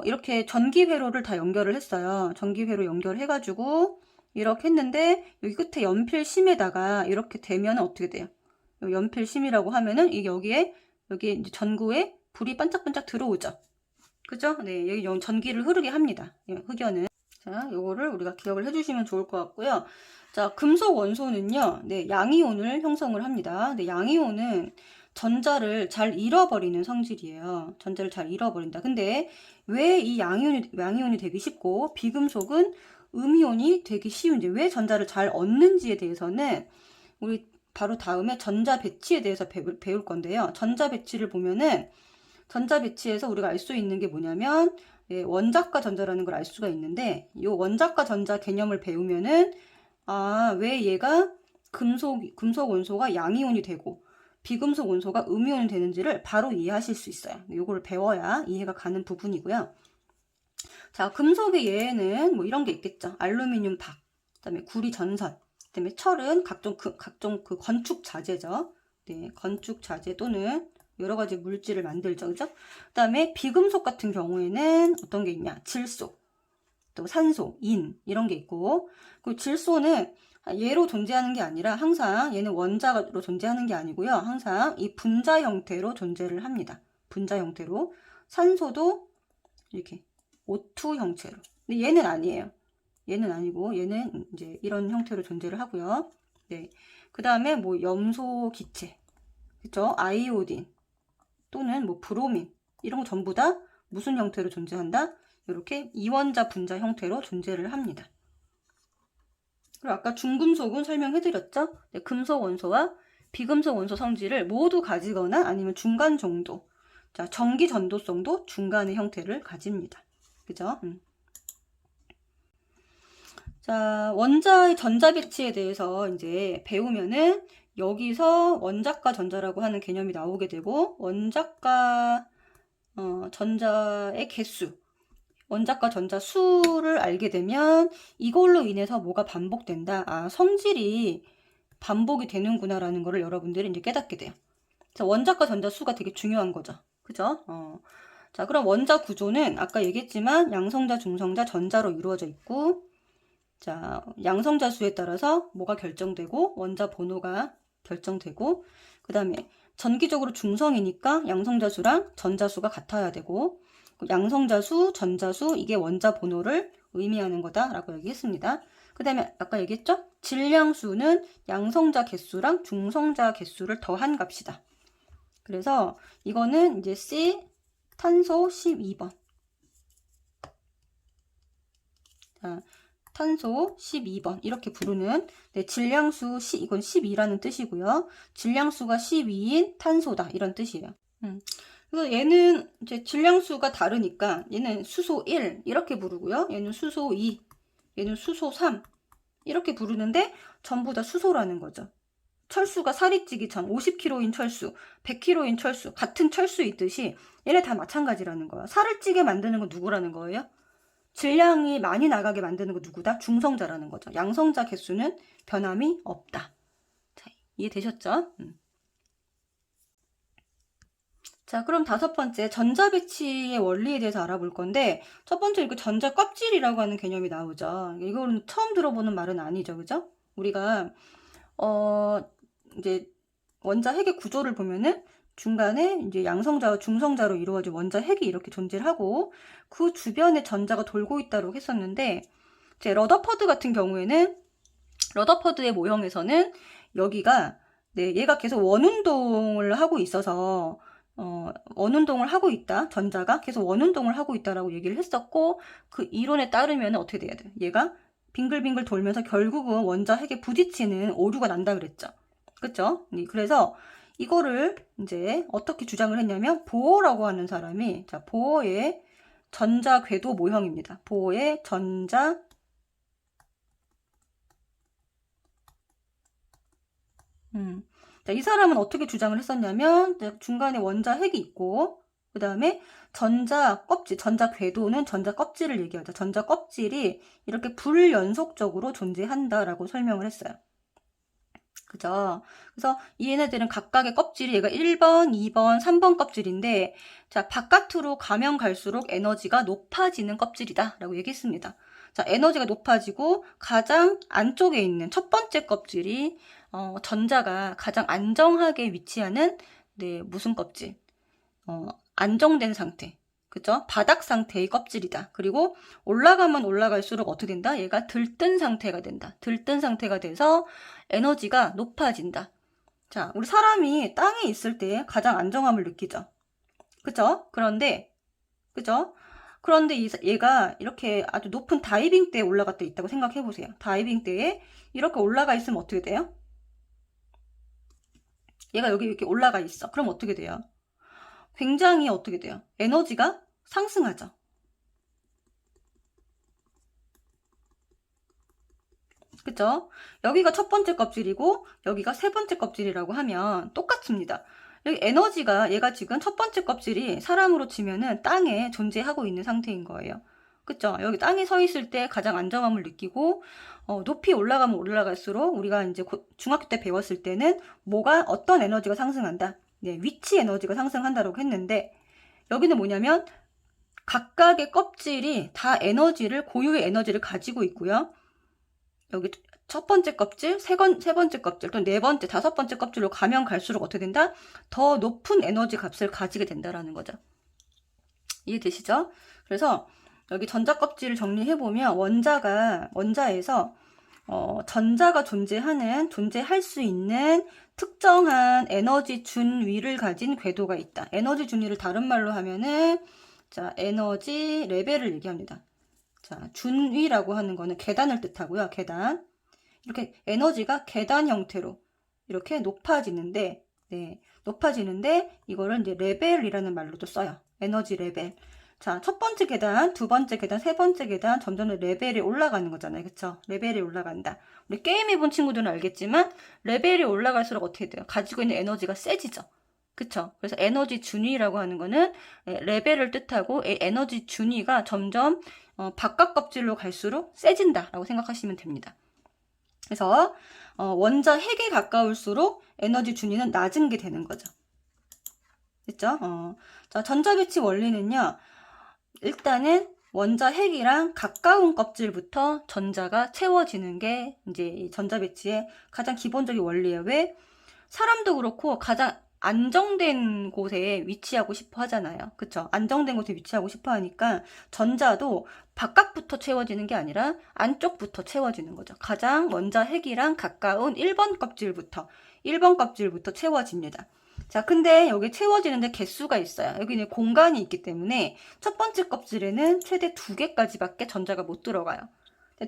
이렇게 전기 회로를 다 연결을 했어요. 전기 회로 연결해가지고 이렇게 했는데 여기 끝에 연필심에다가 이렇게 대면 어떻게 돼요? 연필심이라고 하면은 이게 여기에 이제 전구에 불이 반짝반짝 들어오죠. 그죠? 네, 여기 전기를 흐르게 합니다. 흑연은. 자, 요거를 우리가 기억을 해주시면 좋을 것 같고요. 자, 금속 원소는요, 네, 양이온을 형성을 합니다. 네, 양이온은 전자를 잘 잃어버리는 성질이에요. 전자를 잘 잃어버린다. 근데 왜 이 양이온이 되기 쉽고 비금속은 음이온이 되기 쉬운지, 왜 전자를 잘 얻는지에 대해서는 우리 바로 다음에 전자 배치에 대해서 배울 건데요. 전자 배치를 보면은 전자 배치에서 우리가 알 수 있는 게 뭐냐면 예, 원자과 전자라는 걸 알 수가 있는데 이 원자과 전자 개념을 배우면은 왜 얘가 금속 원소가 양이온이 되고 비금속 원소가 음이온이 되는지를 바로 이해하실 수 있어요. 요거를 배워야 이해가 가는 부분이고요. 자, 금속의 예에는 뭐 이런 게 있겠죠. 알루미늄 박, 그다음에 구리 전선, 그다음에 철은 각종 그 건축 자재죠. 네, 건축 자재 또는 여러 가지 물질을 만들죠. 그죠? 그다음에 비금속 같은 경우에는 어떤 게 있냐? 질소, 또 산소, 인 이런 게 있고, 그 질소는 얘로 존재하는 게 아니라 항상 얘는 원자로 존재하는 게 아니고요. 항상 이 분자 형태로 존재를 합니다. 분자 형태로. 산소도 이렇게 O2 형태로. 근데 얘는 아니에요. 얘는 아니고 얘는 이제 이런 형태로 존재를 하고요. 네. 그다음에 뭐 염소 기체. 그죠? 아이오딘 또는 뭐 브로민 이런 거 전부 다 무슨 형태로 존재한다? 이렇게 이원자 분자 형태로 존재를 합니다. 그리고 아까 중금속은 설명해드렸죠? 네, 금속 원소와 비금속 원소 성질을 모두 가지거나 아니면 중간 정도. 자, 전기 전도성도 중간의 형태를 가집니다. 그죠? 자, 원자의 전자 배치에 대해서 이제 배우면은 여기서 원자과 전자라고 하는 개념이 나오게 되고, 원자과 전자의 개수, 원자과 전자 수를 알게 되면 이걸로 인해서 뭐가 반복된다. 아, 성질이 반복이 되는구나라는 거를 여러분들이 이제 깨닫게 돼요. 그래서 원자과 전자 수가 되게 중요한 거죠. 그죠? 자, 그럼 원자 구조는 아까 얘기했지만 양성자, 중성자, 전자로 이루어져 있고, 자, 양성자 수에 따라서 뭐가 결정되고, 원자 번호가 결정되고, 그 다음에 전기적으로 중성이니까 양성자 수랑 전자 수가 같아야 되고, 양성자 수, 전자 수, 이게 원자 번호를 의미하는 거다라고 얘기했습니다. 그 다음에 아까 얘기했죠? 질량수는 양성자 개수랑 중성자 개수를 더한 값이다. 그래서 이거는 이제 C 탄소 12번. 자, 탄소 12번 이렇게 부르는, 네, 질량수 이건 12라는 뜻이고요. 질량수가 12인 탄소다 이런 뜻이에요. 그래서 얘는 이제 질량수가 다르니까 얘는 수소 1 이렇게 부르고요. 얘는 수소 2, 얘는 수소 3 이렇게 부르는데 전부 다 수소라는 거죠. 철수가 살이 찌기 전 50kg인 철수, 100kg인 철수, 같은 철수이듯이 얘네 다 마찬가지라는 거예요. 살을 찌게 만드는 건 누구라는 거예요? 질량이 많이 나가게 만드는 거 누구다? 중성자라는 거죠. 양성자 개수는 변함이 없다. 자, 이해되셨죠? 자, 그럼 다섯 번째, 전자 배치의 원리에 대해서 알아볼 건데, 첫 번째 이렇게 전자 껍질이라고 하는 개념이 나오죠. 이거는 처음 들어보는 말은 아니죠. 그죠? 우리가, 이제 원자 핵의 구조를 보면은 중간에 이제 양성자와 중성자로 이루어진 원자 핵이 이렇게 존재를 하고, 그 주변에 전자가 돌고 있다고 했었는데, 이제 러더퍼드 같은 경우에는, 러더퍼드의 모형에서는 여기가, 네, 얘가 계속 원운동을 하고 있어서, 원운동을 하고 있다. 전자가 계속 원운동을 하고 있다라고 얘기를 했었고, 그 이론에 따르면 어떻게 돼야 돼요? 얘가 빙글빙글 돌면서 결국은 원자 핵에 부딪히는 오류가 난다 그랬죠. 그쵸? 그래서 이거를 이제 어떻게 주장을 했냐면, 보어라고 하는 사람이, 자, 보어의 전자 궤도 모형입니다. 보어의 전자 자, 이 사람은 어떻게 주장을 했었냐면, 중간에 원자 핵이 있고, 그 다음에 전자 껍질, 전자 궤도는 전자 껍질을 얘기하죠. 전자 껍질이 이렇게 불연속적으로 존재한다라고 설명을 했어요. 그죠? 그래서 얘네들은 각각의 껍질이 얘가 1번, 2번, 3번 껍질인데, 자, 바깥으로 가면 갈수록 에너지가 높아지는 껍질이다 라고 얘기했습니다. 자, 에너지가 높아지고 가장 안쪽에 있는 첫 번째 껍질이 전자가 가장 안정하게 위치하는, 네, 무슨 껍질? 안정된 상태. 그죠? 바닥 상태의 껍질이다. 그리고 올라가면 올라갈수록 어떻게 된다? 얘가 들뜬 상태가 된다. 들뜬 상태가 돼서 에너지가 높아진다. 자, 우리 사람이 땅에 있을 때 가장 안정함을 느끼죠. 그죠? 그런데 얘가 이렇게 아주 높은 다이빙 때에 올라갈 때 있다고 생각해 보세요. 다이빙 때에 이렇게 올라가 있으면 어떻게 돼요? 얘가 여기 이렇게 올라가 있어. 그럼 어떻게 돼요? 굉장히 어떻게 돼요? 에너지가 상승하죠. 그쵸? 여기가 첫 번째 껍질이고 여기가 세 번째 껍질이라고 하면 똑같습니다. 여기 에너지가, 얘가 지금 첫 번째 껍질이 사람으로 치면은 땅에 존재하고 있는 상태인 거예요. 그쵸? 여기 땅에 서 있을 때 가장 안정함을 느끼고, 높이 올라가면 올라갈수록 우리가 이제 중학교 때 배웠을 때는 뭐가, 어떤 에너지가 상승한다? 네, 위치 에너지가 상승한다라고 했는데, 여기는 뭐냐면, 각각의 껍질이 다 에너지를, 고유의 에너지를 가지고 있고요. 여기 첫 번째 껍질, 세 번째 껍질, 또 네 번째, 다섯 번째 껍질로 가면 갈수록 어떻게 된다? 더 높은 에너지 값을 가지게 된다라는 거죠. 이해되시죠? 그래서 여기 전자 껍질을 정리해보면 원자에서 전자가 존재할 수 있는 특정한 에너지 준위를 가진 궤도가 있다. 에너지 준위를 다른 말로 하면은, 자, 에너지 레벨을 얘기합니다. 자, 준위라고 하는 거는 계단을 뜻하고요. 계단. 이렇게 에너지가 계단 형태로 이렇게 높아지는데, 네, 높아지는데 이거를 이제 레벨이라는 말로도 써요. 에너지 레벨. 자, 첫 번째 계단, 두 번째 계단, 세 번째 계단 점점 레벨이 올라가는 거잖아요. 그쵸? 레벨이 올라간다. 우리 게임 해본 친구들은 알겠지만 레벨이 올라갈수록 어떻게 돼요? 가지고 있는 에너지가 세지죠. 그쵸? 그래서 에너지 준위라고 하는 거는 레벨을 뜻하고 에너지 준위가 점점 바깥 껍질로 갈수록 세진다라고 생각하시면 됩니다. 그래서 원자 핵에 가까울수록 에너지 준위는 낮은 게 되는 거죠. 됐죠? 자, 전자배치 원리는요. 일단은 원자 핵이랑 가까운 껍질부터 전자가 채워지는 게 이제 이 전자배치의 가장 기본적인 원리예요. 왜? 사람도 그렇고 가장 안정된 곳에 위치하고 싶어 하잖아요. 그쵸? 안정된 곳에 위치하고 싶어 하니까 전자도 바깥부터 채워지는 게 아니라 안쪽부터 채워지는 거죠. 가장 원자 핵이랑 가까운 1번 껍질부터 채워집니다. 자, 근데 여기 채워지는데 개수가 있어요. 여기는 공간이 있기 때문에 첫 번째 껍질에는 최대 2개까지밖에 전자가 못 들어가요.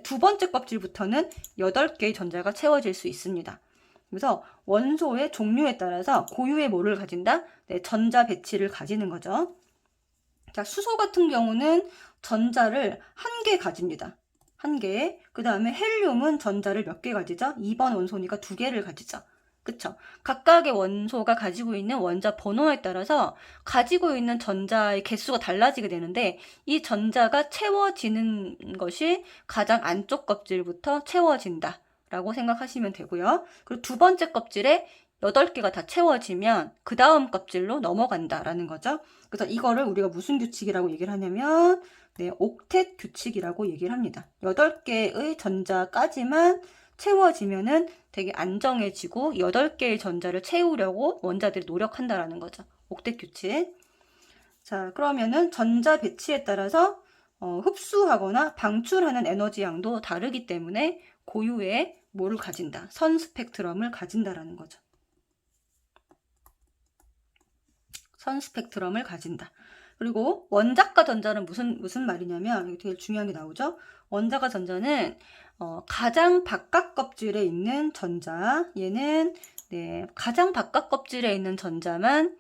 두 번째 껍질부터는 8개의 전자가 채워질 수 있습니다. 그래서 원소의 종류에 따라서 고유의 뭐를 가진다? 네, 전자 배치를 가지는 거죠. 자, 수소 같은 경우는 전자를 1개 가집니다. 1개. 그 다음에 헬륨은 전자를 몇 개 가지죠? 2번 원소니까 2개를 가지죠. 그쵸? 각각의 원소가 가지고 있는 원자 번호에 따라서 가지고 있는 전자의 개수가 달라지게 되는데 이 전자가 채워지는 것이 가장 안쪽 껍질부터 채워진다 라고 생각하시면 되고요. 그리고 두 번째 껍질에 8개가 다 채워지면 그 다음 껍질로 넘어간다라는 거죠. 그래서 이거를 우리가 무슨 규칙이라고 얘기를 하냐면 네, 옥텟 규칙이라고 얘기를 합니다. 8개의 전자까지만 채워지면은 되게 안정해지고 8개의 전자를 채우려고 원자들이 노력한다라는 거죠. 옥텟 규칙. 자, 그러면은 전자 배치에 따라서 흡수하거나 방출하는 에너지 양도 다르기 때문에 고유의 뭐를 가진다? 선 스펙트럼을 가진다라는 거죠. 선 스펙트럼을 가진다. 그리고 원자과 전자는 무슨 말이냐면 이게 되게 중요한 게 나오죠. 원자과 전자는 가장 바깥 껍질에 있는 전자, 얘는 네, 가장 바깥 껍질에 있는 전자만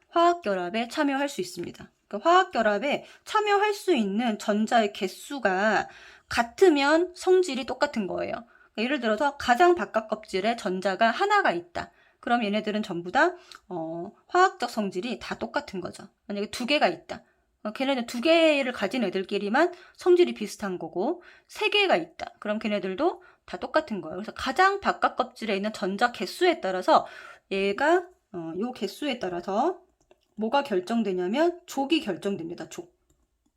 화학결합에 참여할 수 있습니다. 그러니까 화학결합에 참여할 수 있는 전자의 개수가 같으면 성질이 똑같은 거예요. 그러니까 예를 들어서 가장 바깥 껍질에 전자가 하나가 있다. 그럼 얘네들은 전부 다 화학적 성질이 다 똑같은 거죠. 만약에 2개가 있다. 걔네들 2개를 가진 애들끼리만 성질이 비슷한 거고 3개가 있다. 그럼 걔네들도 다 똑같은 거예요. 그래서 가장 바깥 껍질에 있는 전자 개수에 따라서 얘가 요 개수에 따라서 뭐가 결정되냐면 족이 결정됩니다.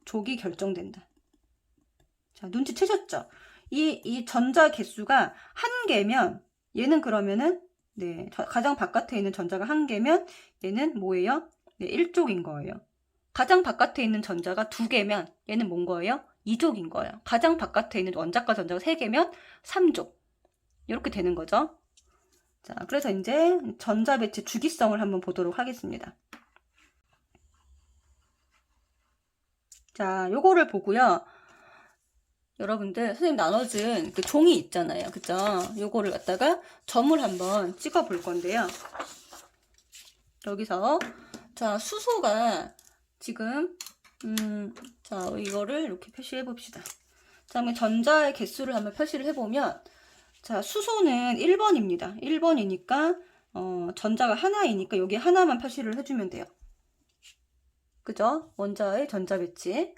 족이 결정된다. 자, 눈치채셨죠? 이 전자 개수가 1개면 얘는 그러면은 네, 가장 바깥에 있는 전자가 1개면 얘는 뭐예요? 네, 1족인 거예요. 가장 바깥에 있는 전자가 2개면 얘는 뭔 거예요? 2족인 거예요. 가장 바깥에 있는 원자과 전자가 3개면 3족. 이렇게 되는 거죠. 자, 그래서 이제 전자 배치 주기성을 한번 보도록 하겠습니다. 자, 요거를 보고요. 여러분들 선생님 나눠준 그 종이 있잖아요. 그죠? 요거를 갖다가 점을 한번 찍어 볼 건데요. 여기서 자, 수소가 지금 자, 이거를 이렇게 표시해 봅시다. 자, 그러면 전자의 개수를 한번 표시를 해 보면 자, 수소는 1번입니다. 1번이니까 전자가 하나이니까 여기 하나만 표시를 해 주면 돼요. 그죠? 원자의 전자 배치.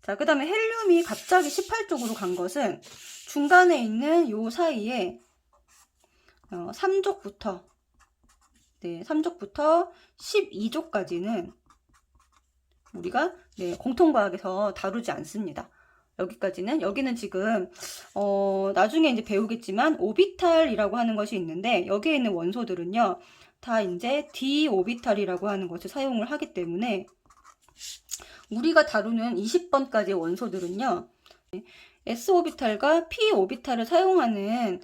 자, 그 다음에 헬륨이 갑자기 18쪽으로 간 것은 중간에 있는 요 사이에 3족부터 12족까지는 우리가 공통과학에서 다루지 않습니다. 여기는 지금 나중에 이제 배우겠지만 오비탈이라고 하는 것이 있는데, 여기에 있는 원소들은요 다 이제 d 오비탈이라고 하는 것을 사용을 하기 때문에 우리가 다루는 20번까지의 원소들은요 s 오비탈과 p 오비탈을 사용하는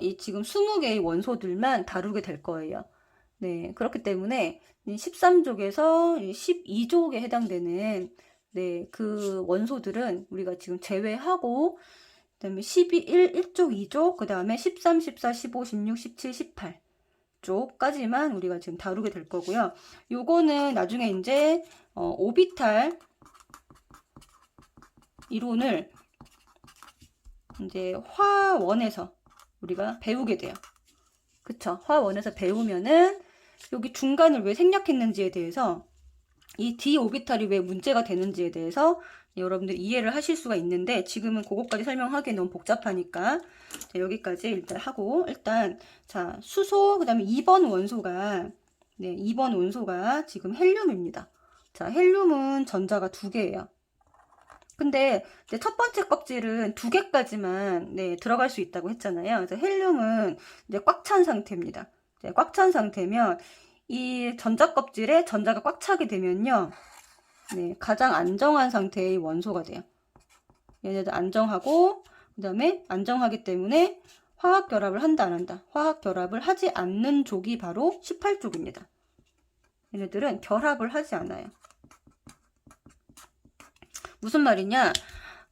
이 지금 20개의 원소들만 다루게 될 거예요. 네, 그렇기 때문에 13족에서 12족에 해당되는 그 원소들은 우리가 지금 제외하고, 그 다음에 1족, 2족, 그 다음에 13, 14, 15, 16, 17, 18쪽까지만 우리가 지금 다루게 될 거고요. 요거는 나중에 이제 오비탈 이론을 이제 화원에서 우리가 배우게 돼요. 그쵸? 화원에서 배우면은 여기 중간을 왜 생략했는지에 대해서, 이 d 오비탈이 왜 문제가 되는지에 대해서 여러분들 이해를 하실 수가 있는데, 지금은 그것까지 설명하기 너무 복잡하니까 자, 여기까지 일단 하고, 일단 자, 수소 그 다음에 2번 원소가 2번 원소가 지금 헬륨입니다. 자, 헬륨은 전자가 2개예요. 근데 이제 첫 번째 껍질은 2개까지만 들어갈 수 있다고 했잖아요. 그래서 헬륨은 이제 꽉 찬 상태입니다. 꽉 찬 상태면 이 전자 껍질에 전자가 꽉 차게 되면요, 가장 안정한 상태의 원소가 돼요. 얘네들 안정하고, 그 다음에 안정하기 때문에 화학 결합을 한다 안 한다? 화학 결합을 하지 않는 족이 바로 18족입니다. 얘네들은 결합을 하지 않아요. 무슨 말이냐?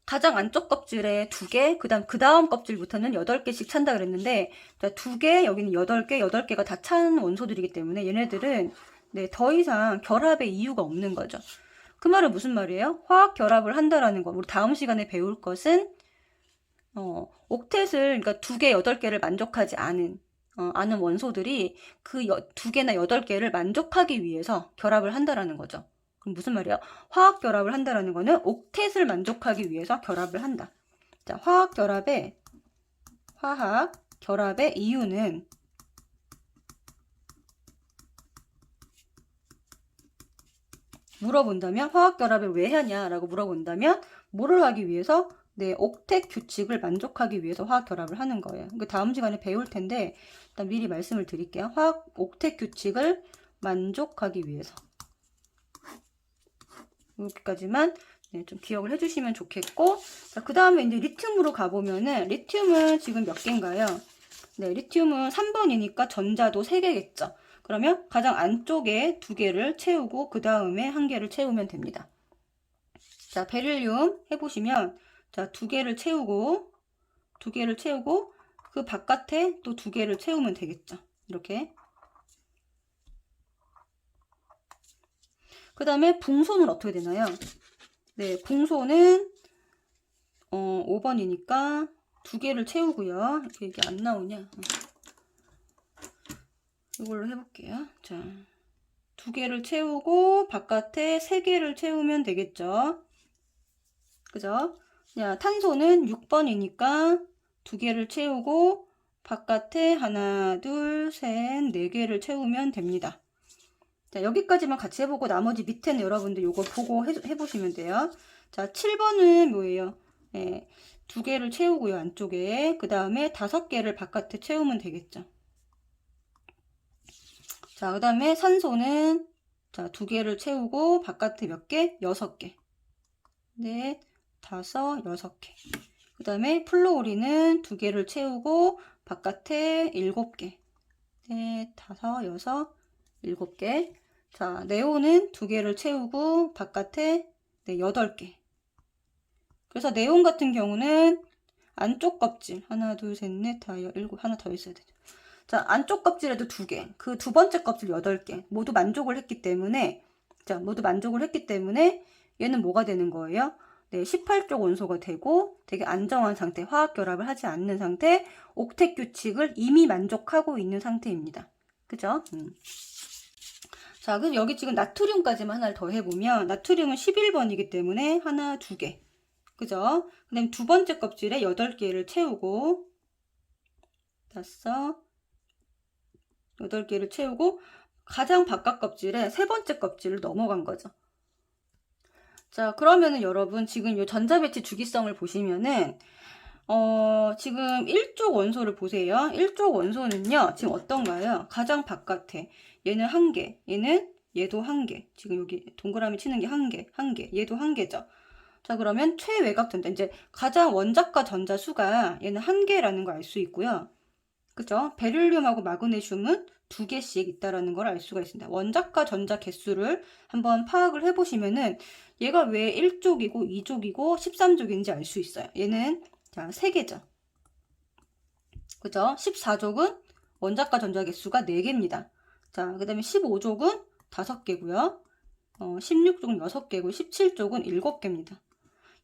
가장 안쪽 껍질에 2개, 그 다음 껍질부터는 8개씩 찬다 그랬는데, 2개, 여기는 8개, 8개가 다 찬 원소들이기 때문에 얘네들은 더 이상 결합의 이유가 없는 거죠. 그 말은 무슨 말이에요? 화학 결합을 한다라는 거. 우리 다음 시간에 배울 것은 옥텟을, 그러니까 2개, 8개를 만족하지 않은 원소들이 그 2개나 8개를 만족하기 위해서 결합을 한다라는 거죠. 그럼 무슨 말이야? 화학 결합을 한다라는 거는 옥텟을 만족하기 위해서 결합을 한다. 자, 화학 결합의 이유는 물어본다면, 화학 결합을 왜 하냐라고 물어본다면 뭐를 하기 위해서? 옥텟 규칙을 만족하기 위해서 화학 결합을 하는 거예요. 그 다음 시간에 배울 텐데 일단 미리 말씀을 드릴게요. 옥텟 규칙을 만족하기 위해서. 여기까지만 좀 기억을 해주시면 좋겠고, 그 다음에 이제 리튬으로 가보면은, 리튬은 지금 몇 개인가요? 리튬은 3번이니까 전자도 3개겠죠. 그러면 가장 안쪽에 2개를 채우고 그 다음에 1개를 채우면 됩니다. 자, 베릴륨 해보시면, 자, 2개를 채우고 그 바깥에 또 2개를 채우면 되겠죠. 이렇게. 그 다음에 붕소는 어떻게 되나요? 붕소는 5번이니까 2개를 채우고요. 이게 안 나오냐? 이걸로 해볼게요. 자, 2개를 채우고 바깥에 3개를 채우면 되겠죠. 그죠? 자, 탄소는 6번이니까 2개를 채우고 바깥에 하나, 둘, 셋, 4개를 채우면 됩니다. 자, 여기까지만 같이 해보고 나머지 밑에는 여러분들 요거 보고 해보시면 돼요. 자, 7번은 뭐예요? 2개를 채우고요, 안쪽에. 그 다음에 5개를 바깥에 채우면 되겠죠. 자, 그 다음에 산소는, 자, 2개를 채우고 바깥에 몇 개? 6개. 넷, 5, 6개. 그 다음에 플로우린은 2개를 채우고 바깥에 7개. 넷, 5, 6, 7개. 자, 네온은 2개를 채우고 바깥에 8개. 그래서 네온 같은 경우는 안쪽 껍질 하나, 둘, 셋, 넷, 다, 7, 하나 더 있어야 되죠. 자, 안쪽 껍질에도 2개, 그 두 번째 껍질 8개 모두 만족을 했기 때문에, 자, 모두 만족을 했기 때문에 얘는 뭐가 되는 거예요? 18족 원소가 되고 되게 안정한 상태, 화학 결합을 하지 않는 상태, 옥텟 규칙을 이미 만족하고 있는 상태입니다. 그죠? 자, 자, 그럼 여기 지금 나트륨까지만 하나를 더 해보면 나트륨은 11번이기 때문에 하나, 두 개. 그죠? 그 다음에 두 번째 껍질에 8개를 채우고, 다섯, 8개를 채우고, 가장 바깥 껍질에 세 번째 껍질을 넘어간 거죠. 자, 그러면은 여러분 지금 이 전자배치 주기성을 보시면은 지금 1쪽 원소를 보세요. 1쪽 원소는요, 지금 어떤가요? 가장 바깥에. 얘는 1개, 얘도 1개. 지금 여기 동그라미 치는 게 1개, 1개. 얘도 1개죠. 자, 그러면 최외곽 전자. 이제 가장 원자과 전자 수가 얘는 1개라는 걸 알 수 있고요. 그죠? 베릴륨하고 마그네슘은 2개씩 있다라는 걸 알 수가 있습니다. 원자과 전자 개수를 한번 파악을 해보시면은 얘가 왜 1족이고 2족이고 13족인지 알 수 있어요. 얘는 자, 3개죠. 그죠? 14족은 원자과 전자 개수가 4개입니다. 자, 그 다음에 15족은 5개고요. 16족은 6개고 17족은 7개입니다.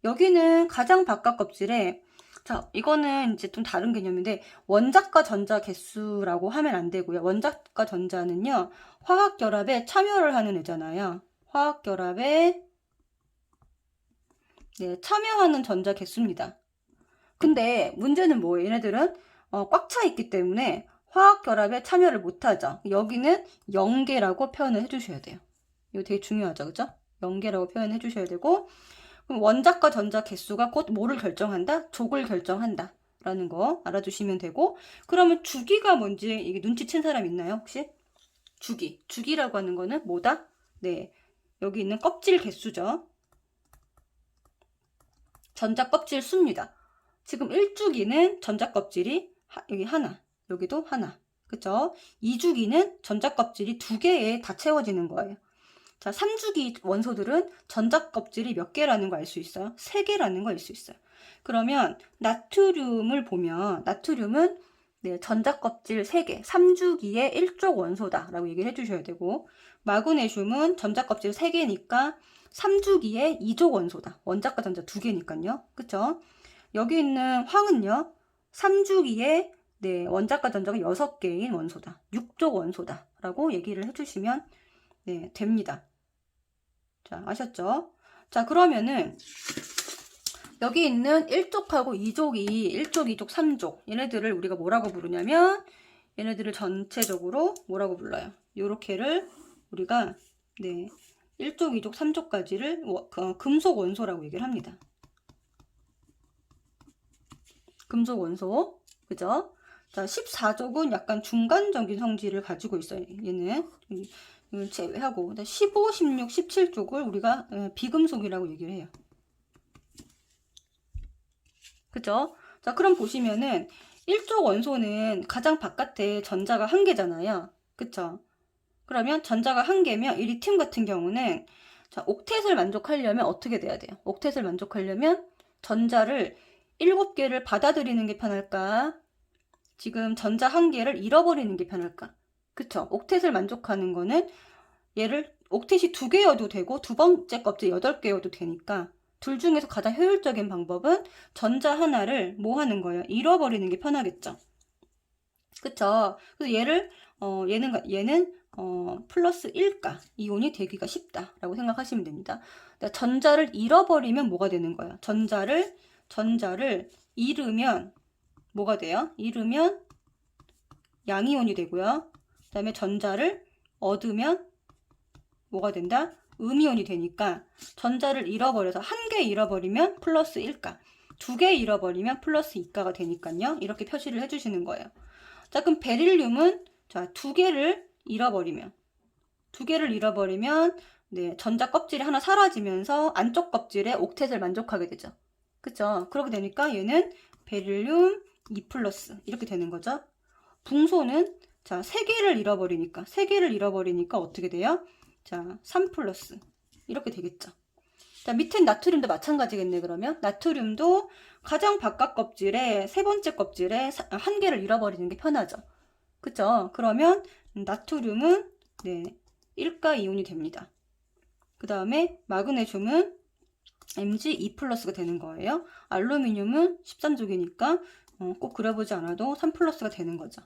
여기는 가장 바깥 껍질에 자, 이거는 이제 좀 다른 개념인데 원자과 전자 개수라고 하면 안 되고요. 원자과 전자는요. 화학 결합에 참여를 하는 애잖아요. 화학 결합에 네, 참여하는 전자 개수입니다. 근데 문제는 뭐예요? 얘네들은 꽉 차 있기 때문에 화학 결합에 참여를 못 하죠. 여기는 0개라고 표현을 해 주셔야 돼요. 이거 되게 중요하죠. 그죠? 0개라고 표현해 주셔야 되고 그럼 원자과 전자 개수가 곧 뭐를 결정한다? 족을 결정한다. 라는 거 알아두시면 되고 그러면 주기가 뭔지 이게 눈치챈 사람 있나요? 혹시? 주기라고 하는 거는 뭐다? 네, 여기 있는 껍질 개수죠. 전자 껍질 수입니다. 지금 1주기는 전자 껍질이 여기 하나, 여기도 하나. 그쵸? 2주기는 전자 껍질이 2개에 다 채워지는 거예요. 자, 3주기 원소들은 전자 껍질이 몇 개라는 거 알 수 있어요? 3개라는 거 알 수 있어요. 그러면 나트륨을 보면 나트륨은 네, 전자 껍질 3개, 3주기의 1족 원소다라고 얘기를 해주셔야 되고 마그네슘은 전자 껍질 3개니까 3주기의 2족 원소다. 원자과 전자 2개니까요. 그쵸? 여기 있는 황은요. 3주기에 네, 원자과 전자가 6개인 원소다. 6족 원소다. 라고 얘기를 해주시면 네, 됩니다. 자, 아셨죠? 자, 그러면은 여기 있는 1족하고 2족이 1족, 2족, 3족 얘네들을 우리가 뭐라고 부르냐면 얘네들을 전체적으로 뭐라고 불러요? 요렇게를 우리가 네, 1족, 2족, 3족까지를 금속 원소라고 얘기를 합니다. 금속 원소. 그죠? 자, 14족은 약간 중간적인 성질을 가지고 있어요. 얘는 이걸 제외하고 15, 16, 17족을 우리가 비금속이라고 얘기를 해요. 그죠? 자, 그럼 보시면은 1족 원소는 가장 바깥에 전자가 1개잖아요. 그쵸? 그러면 전자가 1개면 이 리튬 같은 경우는 자, 옥텟을 만족하려면 어떻게 돼야 돼요? 옥텟을 만족하려면 전자를 7개를 받아들이는 게 편할까? 지금 전자 1개를 잃어버리는 게 편할까? 그쵸? 옥텟을 만족하는 거는 얘를 옥텟이 2개여도 되고 두 번째 껍질 8개여도 되니까 둘 중에서 가장 효율적인 방법은 전자 하나를 뭐 하는 거예요? 잃어버리는 게 편하겠죠. 그쵸? 그래서 얘는 플러스 1가 이온이 되기가 쉽다라고 생각하시면 됩니다. 그러니까 전자를 잃어버리면 뭐가 되는 거예요? 전자를 잃으면 뭐가 돼요? 잃으면 양이온이 되고요. 그 다음에 전자를 얻으면 뭐가 된다? 음이온이 되니까 전자를 잃어버려서 1개 잃어버리면 플러스 1가 2개 잃어버리면 플러스 2가가 되니까요. 이렇게 표시를 해주시는 거예요. 자, 그럼 베릴륨은 자, 2개를 잃어버리면 네, 전자 껍질이 하나 사라지면서 안쪽 껍질에 옥텟을 만족하게 되죠. 그쵸? 그렇게 되니까 얘는 베릴륨 2플러스 이렇게 되는 거죠. 붕소는 자, 3개를 잃어버리니까 어떻게 돼요? 자, 3플러스 이렇게 되겠죠. 자, 밑엔 나트륨도 마찬가지겠네. 그러면 나트륨도 가장 바깥 껍질에 세 번째 껍질에 1개를 잃어버리는 게 편하죠. 그쵸? 그러면 나트륨은 네, 1가 이온이 됩니다. 그 다음에 마그네슘은 Mg2+가 되는 거예요. 알루미늄은 13족이니까 꼭 그려보지 않아도 3+가 되는 거죠.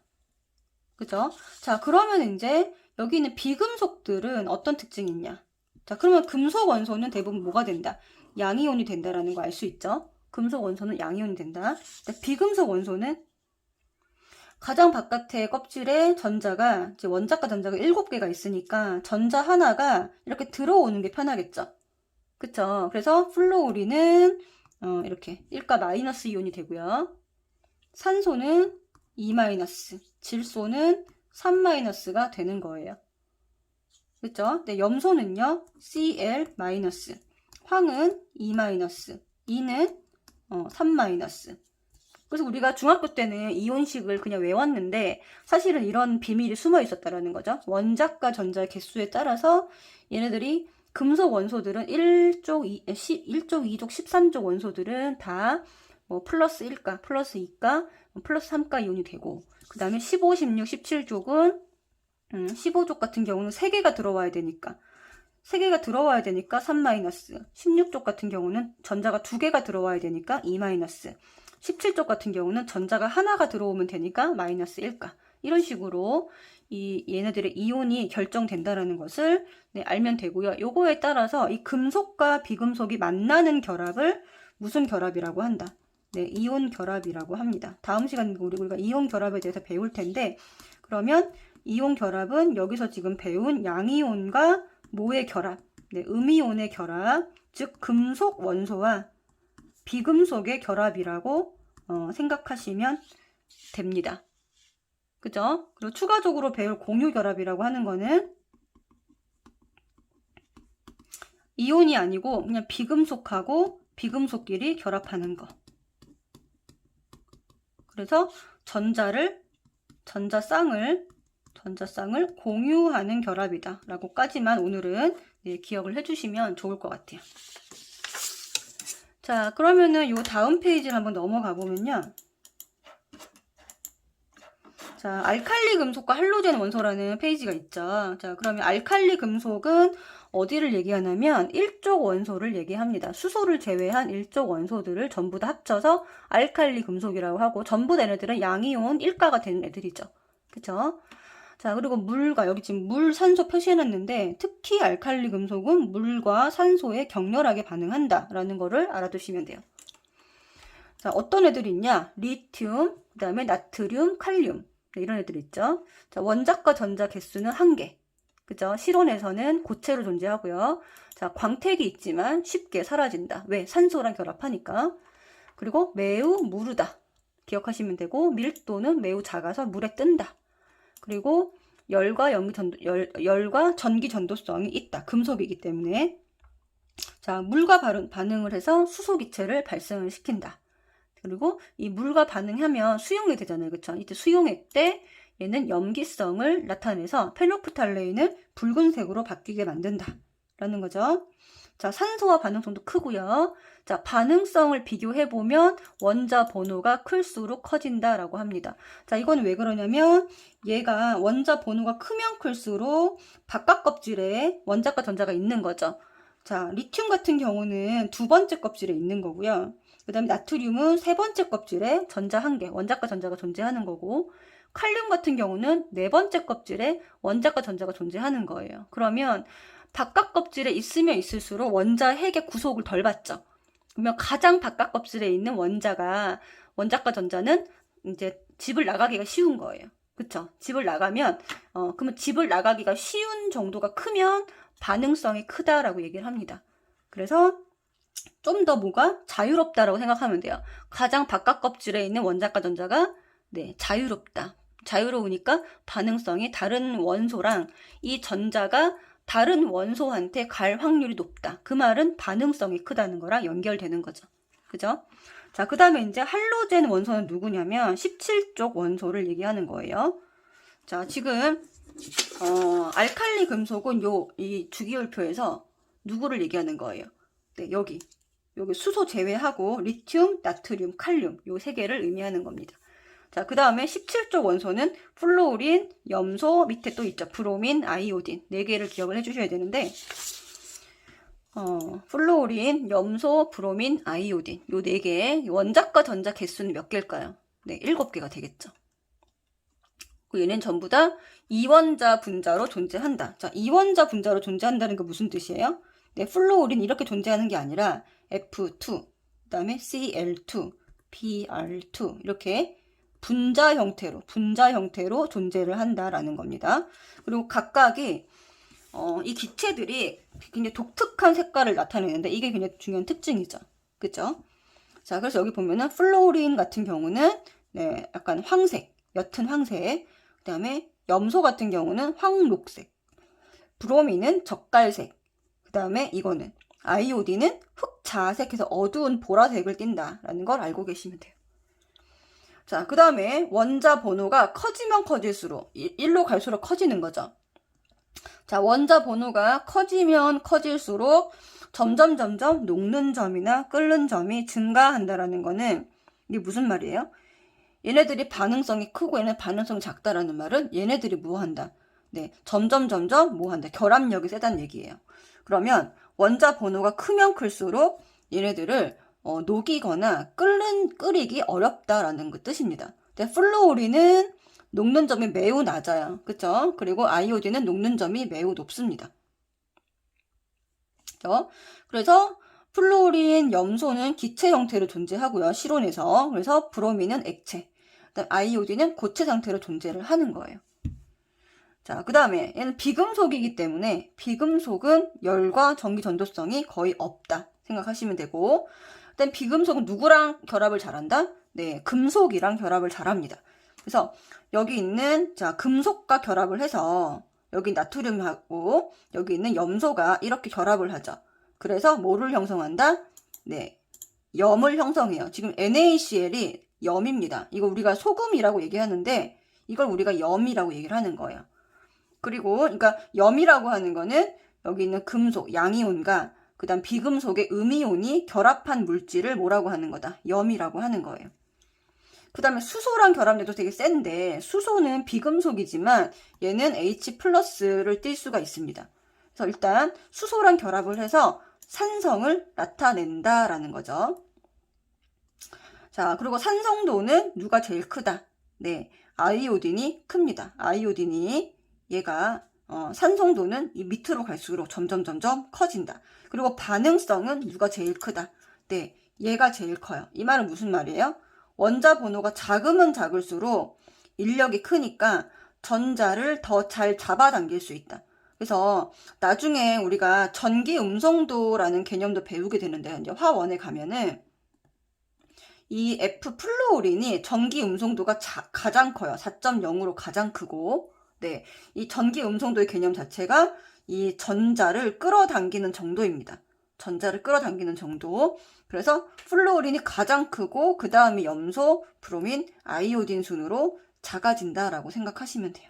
그죠? 자, 그러면 이제 여기 있는 비금속들은 어떤 특징이 있냐? 자, 그러면 금속 원소는 대부분 뭐가 된다? 양이온이 된다라는 거 알 수 있죠? 금속 원소는 양이온이 된다. 비금속 원소는 가장 바깥의 껍질에 전자가, 이제 원자과 전자가 7개가 있으니까 전자 하나가 이렇게 들어오는 게 편하겠죠? 그쵸? 그래서 플로우린은 이렇게 1가 마이너스 이온이 되고요. 산소는 2 마이너스, 질소는 3 마이너스가 되는 거예요. 그쵸? 근데 염소는요, Cl 마이너스, 황은 2 마이너스, 이는 3 마이너스. 그래서 우리가 중학교 때는 이온식을 그냥 외웠는데 사실은 이런 비밀이 숨어 있었다라는 거죠. 원자과 전자의 개수에 따라서 얘네들이 금속 원소들은 1족, 1족, 2족, 13족 원소들은 다 플러스 1가, 플러스 2가, 플러스 3가 이온이 되고, 그 다음에 15, 16, 17족은 15족 같은 경우는 3개가 들어와야 되니까 3개가 들어와야 되니까 3 마이너스, 16족 같은 경우는 전자가 2개가 들어와야 되니까 2 마이너스, 17족 같은 경우는 전자가 하나가 들어오면 되니까 마이너스 1가, 이런 식으로 얘네들의 이온이 결정된다는 것을 알면 되고요. 요거에 따라서 이 금속과 비금속이 만나는 결합을 무슨 결합이라고 한다? 네, 이온 결합이라고 합니다. 다음 시간에 우리가 이온 결합에 대해서 배울 텐데, 그러면 이온 결합은 여기서 지금 배운 양이온과 뭐의 결합? 네, 음이온의 결합, 즉 금속 원소와 비금속의 결합이라고 생각하시면 됩니다. 그죠? 그리고 추가적으로 배울 공유 결합이라고 하는 거는 이온이 아니고 그냥 비금속하고 비금속끼리 결합하는 거. 그래서 전자쌍을 공유하는 결합이다 라고까지만 오늘은 기억을 해주시면 좋을 것 같아요. 자, 그러면은 요 다음 페이지를 한번 넘어가 보면요. 자, 알칼리 금속과 할로젠 원소라는 페이지가 있죠. 자, 그러면 알칼리 금속은 어디를 얘기하냐면 1족 원소를 얘기합니다. 수소를 제외한 1족 원소들을 전부 다 합쳐서 알칼리 금속이라고 하고, 전부 다 얘네들은 양이온 1가가 되는 애들이죠. 그쵸? 자, 그리고 물과, 여기 지금 물, 산소 표시해놨는데, 특히 알칼리 금속은 물과 산소에 격렬하게 반응한다 라는 거를 알아두시면 돼요. 자, 어떤 애들이 있냐? 리튬, 그 다음에 나트륨, 칼륨, 네, 이런 애들 있죠. 자, 원자과 전자 개수는 1개. 그죠? 실온에서는 고체로 존재하고요. 자, 광택이 있지만 쉽게 사라진다. 왜? 산소랑 결합하니까. 그리고 매우 무르다. 기억하시면 되고, 밀도는 매우 작아서 물에 뜬다. 그리고 열과 전기 전도성이 있다. 금속이기 때문에. 자, 물과 반응을 해서 수소기체를 발생을 시킨다. 그리고 이 물과 반응하면 수용액 되잖아요. 그쵸? 이때 수용액 때 얘는 염기성을 나타내서 페노프탈레인을 붉은색으로 바뀌게 만든다 라는 거죠. 자, 산소와 반응성도 크고요. 자, 반응성을 비교해보면 원자 번호가 클수록 커진다라고 합니다. 자, 이건 왜 그러냐면 얘가 원자 번호가 크면 클수록 바깥 껍질에 원자과 전자가 있는 거죠. 자, 리튬 같은 경우는 2번째 껍질에 있는 거고요. 그 다음에 나트륨은 3번째 껍질에 전자 1개, 원자과 전자가 존재하는 거고, 칼륨 같은 경우는 4번째 껍질에 원자과 전자가 존재하는 거예요. 그러면 바깥 껍질에 있으면 있을수록 원자 핵의 구속을 덜 받죠. 그러면 가장 바깥 껍질에 있는 원자과 전자는 이제 집을 나가기가 쉬운 거예요. 그쵸? 집을 나가면, 그러면 집을 나가기가 쉬운 정도가 크면 반응성이 크다라고 얘기를 합니다. 그래서 좀 더 뭐가 자유롭다라고 생각하면 돼요. 가장 바깥 껍질에 있는 원자과 전자가 자유롭다. 자유로우니까 반응성이 다른 원소랑 이 전자가 다른 원소한테 갈 확률이 높다. 그 말은 반응성이 크다는 거랑 연결되는 거죠. 그죠? 자, 그 다음에 이제 할로젠 원소는 누구냐면 17족 원소를 얘기하는 거예요. 자, 지금 알칼리 금속은 이 주기율표에서 누구를 얘기하는 거예요? 네, 여기 수소 제외하고 리튬, 나트륨, 칼륨 요 3개를 의미하는 겁니다. 자, 그 다음에 17족 원소는 플로우린, 염소, 밑에 또 있죠. 브로민, 아이오딘 4개를 기억을 해주셔야 되는데, 플로우린, 염소, 브로민, 아이오딘 요 4개 원자과 전자 개수는 몇 개일까요? 네, 7개가 되겠죠. 얘는 전부 다 이원자 분자로 존재한다. 자, 이원자 분자로 존재한다는 게 무슨 뜻이에요? 네, 플로우린 이렇게 존재하는 게 아니라 F2, 그 다음에 Cl2, Br2 이렇게 분자 형태로 존재를 한다라는 겁니다. 그리고 각각이 이 기체들이 굉장히 독특한 색깔을 나타내는데 이게 굉장히 중요한 특징이죠. 그죠? 자, 그래서 여기 보면은 플로우린 같은 경우는 네, 약간 황색, 옅은 황색, 그 다음에 염소 같은 경우는 황록색, 브로민은 젓갈색, 그 다음에 이거는 아이오딘은 흑자색해서 어두운 보라색을 띈다라는 걸 알고 계시면 돼요. 자, 그 다음에 원자 번호가 커지면 커질수록 1로 갈수록 커지는 거죠. 자, 원자 번호가 커지면 커질수록 점점 녹는 점이나 끓는 점이 증가한다라는 거는 이게 무슨 말이에요? 얘네들이 반응성이 크고 얘네 반응성이 작다라는 말은 얘네들이 뭐 한다? 네, 점점 뭐 한다? 결합력이 세다는 얘기예요. 그러면 원자 번호가 크면 클수록 얘네들을 녹이거나 끓이기 어렵다라는 그 뜻입니다. 플로우린은 녹는 점이 매우 낮아요. 그쵸? 그리고 아이오딘은 녹는 점이 매우 높습니다. 그쵸? 그래서 플로우린, 염소는 기체 형태로 존재하고요. 실온에서. 그래서 브로민은 액체. 그다음 아이오딘은 고체 상태로 존재를 하는 거예요. 자, 그 다음에 얘는 비금속이기 때문에 비금속은 열과 전기 전도성이 거의 없다 생각하시면 되고, 일단 비금속은 누구랑 결합을 잘한다? 네, 금속이랑 결합을 잘합니다. 그래서 여기 있는 자 금속과 결합을 해서 여기 나트륨하고 여기 있는 염소가 이렇게 결합을 하죠. 그래서 뭐를 형성한다? 네, 염을 형성해요. 지금 NaCl이 염입니다. 이거 우리가 소금이라고 얘기하는데 이걸 우리가 염이라고 얘기를 하는 거예요. 그리고 그러니까 염이라고 하는 거는 여기 있는 금속, 양이온과 그 다음 비금속의 음이온이 결합한 물질을 뭐라고 하는 거다? 염이라고 하는 거예요. 그 다음에 수소랑 결합력도 되게 센데 수소는 비금속이지만 얘는 H+를 띌 수가 있습니다. 그래서 일단 수소랑 결합을 해서 산성을 나타낸다라는 거죠. 자, 그리고 산성도는 누가 제일 크다? 네, 아이오딘이 큽니다. 아이오딘이 얘가 산성도는 이 밑으로 갈수록 점점 커진다. 그리고 반응성은 누가 제일 크다? 네, 얘가 제일 커요. 이 말은 무슨 말이에요? 원자 번호가 작으면 작을수록 인력이 크니까 전자를 더 잘 잡아당길 수 있다. 그래서 나중에 우리가 전기 음성도라는 개념도 배우게 되는데 이제 화원에 가면은 이 F 플로우린이 전기 음성도가 가장 커요. 4.0으로 가장 크고, 네, 이 전기 음성도의 개념 자체가 이 전자를 끌어당기는 정도입니다. 전자를 끌어당기는 정도. 그래서 플로우린이 가장 크고 그 다음에 염소, 브로민, 아이오딘 순으로 작아진다라고 생각하시면 돼요.